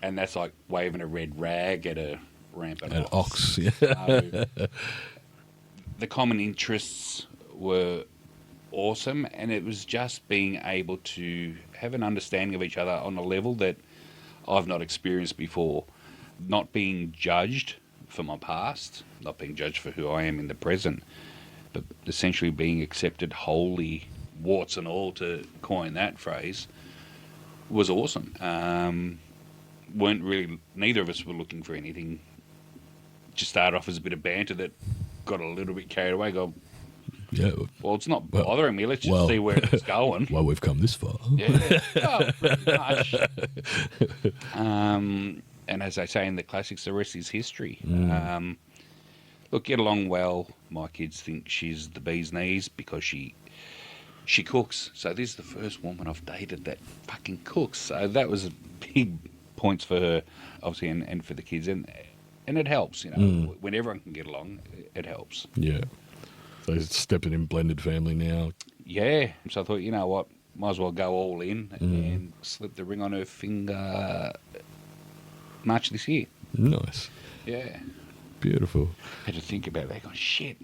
And that's like waving a red rag at a rampant ox. Yeah. So, the common interests were awesome, and it was just being able to have an understanding of each other on a level that I've not experienced before. Not being judged for my past, not being judged for who I am in the present, but essentially being accepted wholly, warts and all, to coin that phrase, was awesome. Neither of us were looking for anything. Just started off as a bit of banter that got a little bit carried away. Yeah. Well, it's not bothering me. Let's just see where it's going. Well, we've come this far. Yeah, well, pretty much. And as they say in the classics, the rest is history. Look, get along well. My kids think she's the bee's knees because she cooks. So this is the first woman I've dated that fucking cooks. So that was a big points for her, obviously, and for the kids. And it helps, you know. When everyone can get along, it helps. Yeah. So he's stepping in blended family now. Yeah. So I thought, you know what, might as well go all in and slip the ring on her finger March this year. Nice. Yeah. Beautiful. Had to think about that. Going, shit.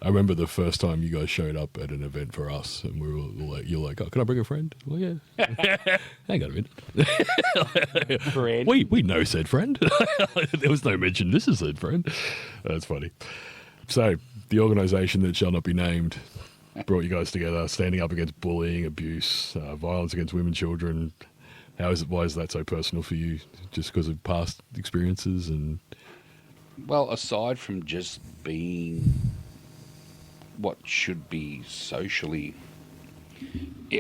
I remember the first time you guys showed up at an event for us, and we were like, "You're like, oh, can I bring a friend?" Well, yeah. Hang on a minute. Friend. We know said friend. There was no mention. This is said friend. That's funny. So the organisation that shall not be named brought you guys together, standing up against bullying, abuse, violence against women, children. Why is that so personal for you? Just because of past experiences and. Well, aside from just being what should be socially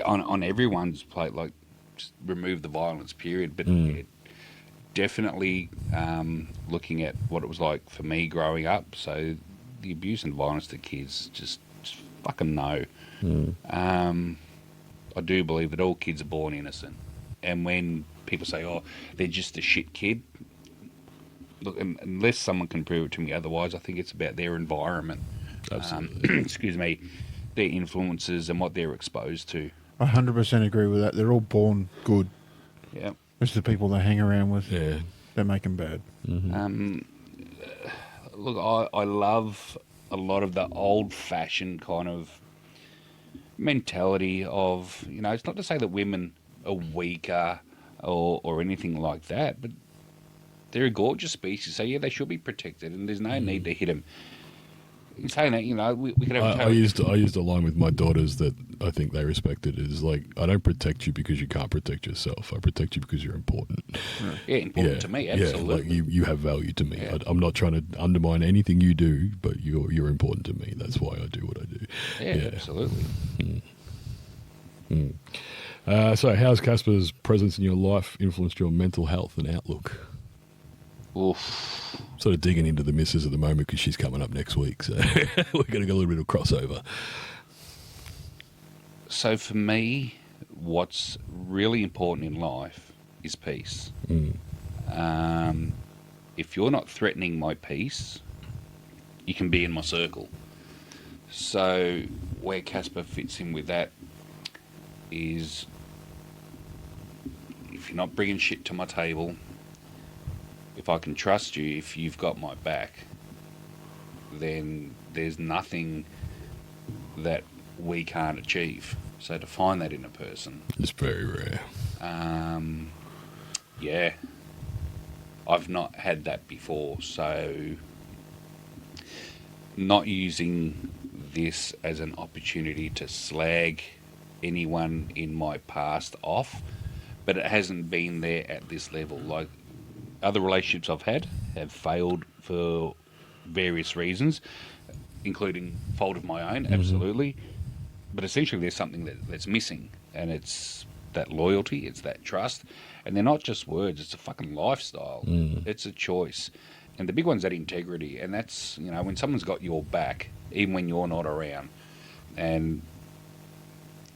on everyone's plate, like just remove the violence period, but it definitely looking at what it was like for me growing up. So the abuse and violence to kids, just fucking no. I do believe that all kids are born innocent, and when people say, "Oh, they're just a shit kid," look, unless someone can prove it to me otherwise, I think it's about their environment. Excuse me, their influences and what they're exposed to. I 100% agree with that. They're all born good. Yeah. It's the people they hang around with. Yeah. They make them bad. Look, I love a lot of the old-fashioned kind of mentality of, you know, it's not to say that women are weaker or anything like that, but they're a gorgeous species, so yeah, they should be protected, and there's no need to hit them. In saying that, you know, we could have. I used a line with my daughters that I think they respected. Is like, I don't protect you because you can't protect yourself. I protect you because you're important. Yeah, important to me, absolutely. Yeah, like you have value to me. Yeah. I'm not trying to undermine anything you do, but you're important to me. That's why I do what I do. Yeah. Absolutely. So, how's Casper's presence in your life influenced your mental health and outlook? Oof. Sort of digging into the missus at the moment because she's coming up next week, so we're going to get a little bit of crossover. So for me, what's really important in life is peace. If you're not threatening my peace, you can be in my circle. So where Casper fits in with that is, if you're not bringing shit to my table, if I can trust you, if you've got my back, then there's nothing that we can't achieve. So to find that in a person, It's very rare. yeah, I've not had that before. So not using this as an opportunity to slag anyone in my past off, but it hasn't been there at this level. Like, other relationships I've had have failed for various reasons, including fault of my own, absolutely. But essentially there's something that's missing, and it's that loyalty, it's that trust, and they're not just words, it's a fucking lifestyle. It's a choice. And the big one's that integrity, and that's, you know, when someone's got your back, even when you're not around. And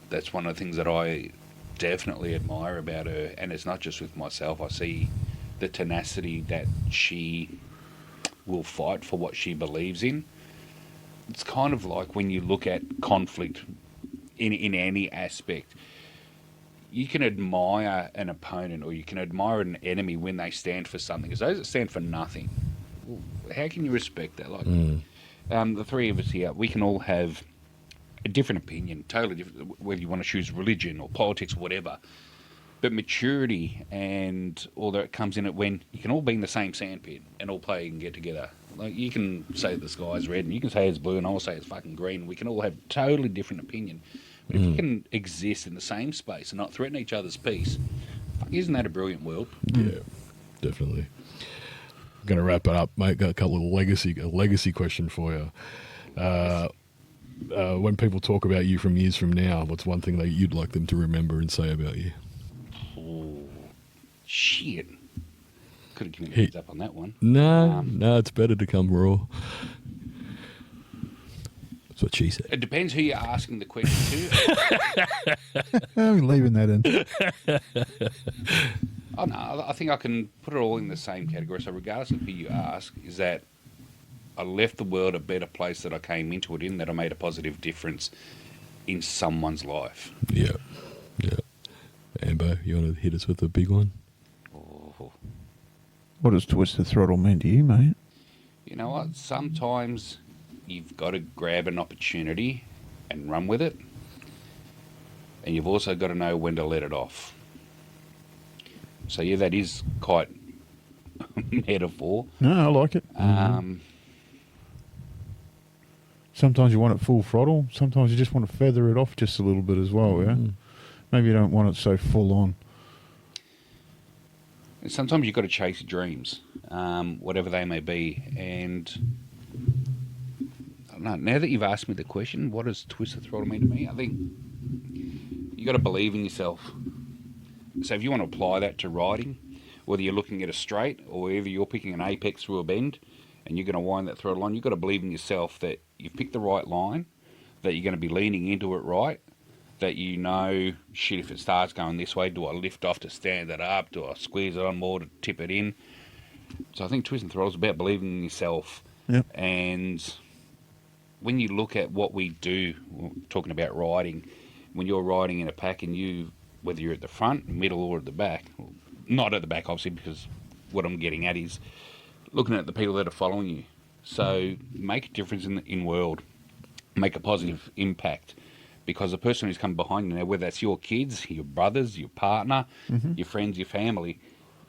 that's one of the things that I definitely admire about her, and it's not just with myself. I see the tenacity that she will fight for what she believes in. It's kind of like when you look at conflict in any aspect, you can admire an opponent or you can admire an enemy when they stand for something, because those that stand for nothing, well, how can you respect that? Like, the three of us here, we can all have a different opinion, totally different, whether you want to choose religion or politics or whatever. But maturity and all that comes in it when you can all be in the same sandpit and all play and get together. Like, you can say the sky's red and you can say it's blue and I'll say it's fucking green. We can all have totally different opinion. But if you can exist in the same space and not threaten each other's peace, fuck, isn't that a brilliant world? Yeah, definitely. I'm going to wrap it up, mate. Got a couple of legacy question for you. When people talk about you from years from now, what's one thing that you'd like them to remember and say about you? Oh, shit. Could have given me a heads up on that one. No, it's better to come raw. That's what she said. It depends who you're asking the question to. I'm leaving that in. Oh, no, I think I can put it all in the same category. So regardless of who you ask, is that I left the world a better place that I came into it in, that I made a positive difference in someone's life. Yeah. Ambo, you want to hit us with a big one? Oh. What does Twist the Throttle mean to you, mate? You know what? Sometimes you've got to grab an opportunity and run with it. And you've also got to know when to let it off. So, yeah, that is quite metaphor. No, I like it. Sometimes you want it full throttle. Sometimes you just want to feather it off just a little bit as well, yeah? Maybe you don't want it so full on. And sometimes you've got to chase your dreams, whatever they may be. And I don't know, now that you've asked me the question, what does Twist the Throttle mean to me? I think you got to believe in yourself. So if you want to apply that to riding, whether you're looking at a straight or whether you're picking an apex through a bend and you're going to wind that throttle on, you've got to believe in yourself that you've picked the right line, that you're going to be leaning into it right, that you know, shit, if it starts going this way, do I lift off to stand it up? Do I squeeze it on more to tip it in? So I think Twist the Throttle is about believing in yourself. Yep. And when you look at what we do, talking about riding, when you're riding in a pack and you, whether you're at the front, middle or at the back, well, not at the back obviously, because what I'm getting at is looking at the people that are following you. So make a difference in the world, make a positive impact, because the person who's come behind you now, whether that's your kids, your brothers, your partner, your friends, your family,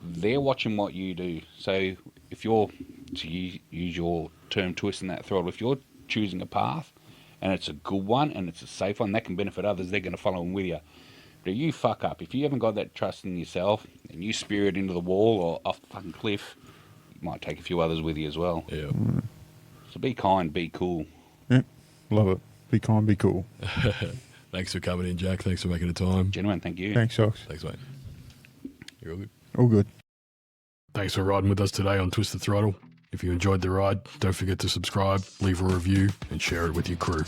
they're watching what you do. So if you're, to use your term, twisting that throttle, if you're choosing a path and it's a good one and it's a safe one, that can benefit others, they're going to follow in with you. But if you fuck up, if you haven't got that trust in yourself and you spear it into the wall or off the fucking cliff, you might take a few others with you as well. Yeah. So be kind, be cool. Yeah, love it. Be kind, be cool. Thanks for coming in, Jack. Thanks for making the time. Gentlemen, thank you. Thanks, Sox. Thanks, mate. You're all good. All good. Thanks for riding with us today on Twist the Throttle. If you enjoyed the ride, don't forget to subscribe, leave a review, and share it with your crew.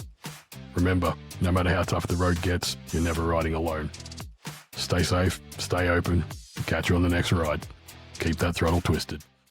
Remember, no matter how tough the road gets, you're never riding alone. Stay safe, stay open, and catch you on the next ride. Keep that throttle twisted.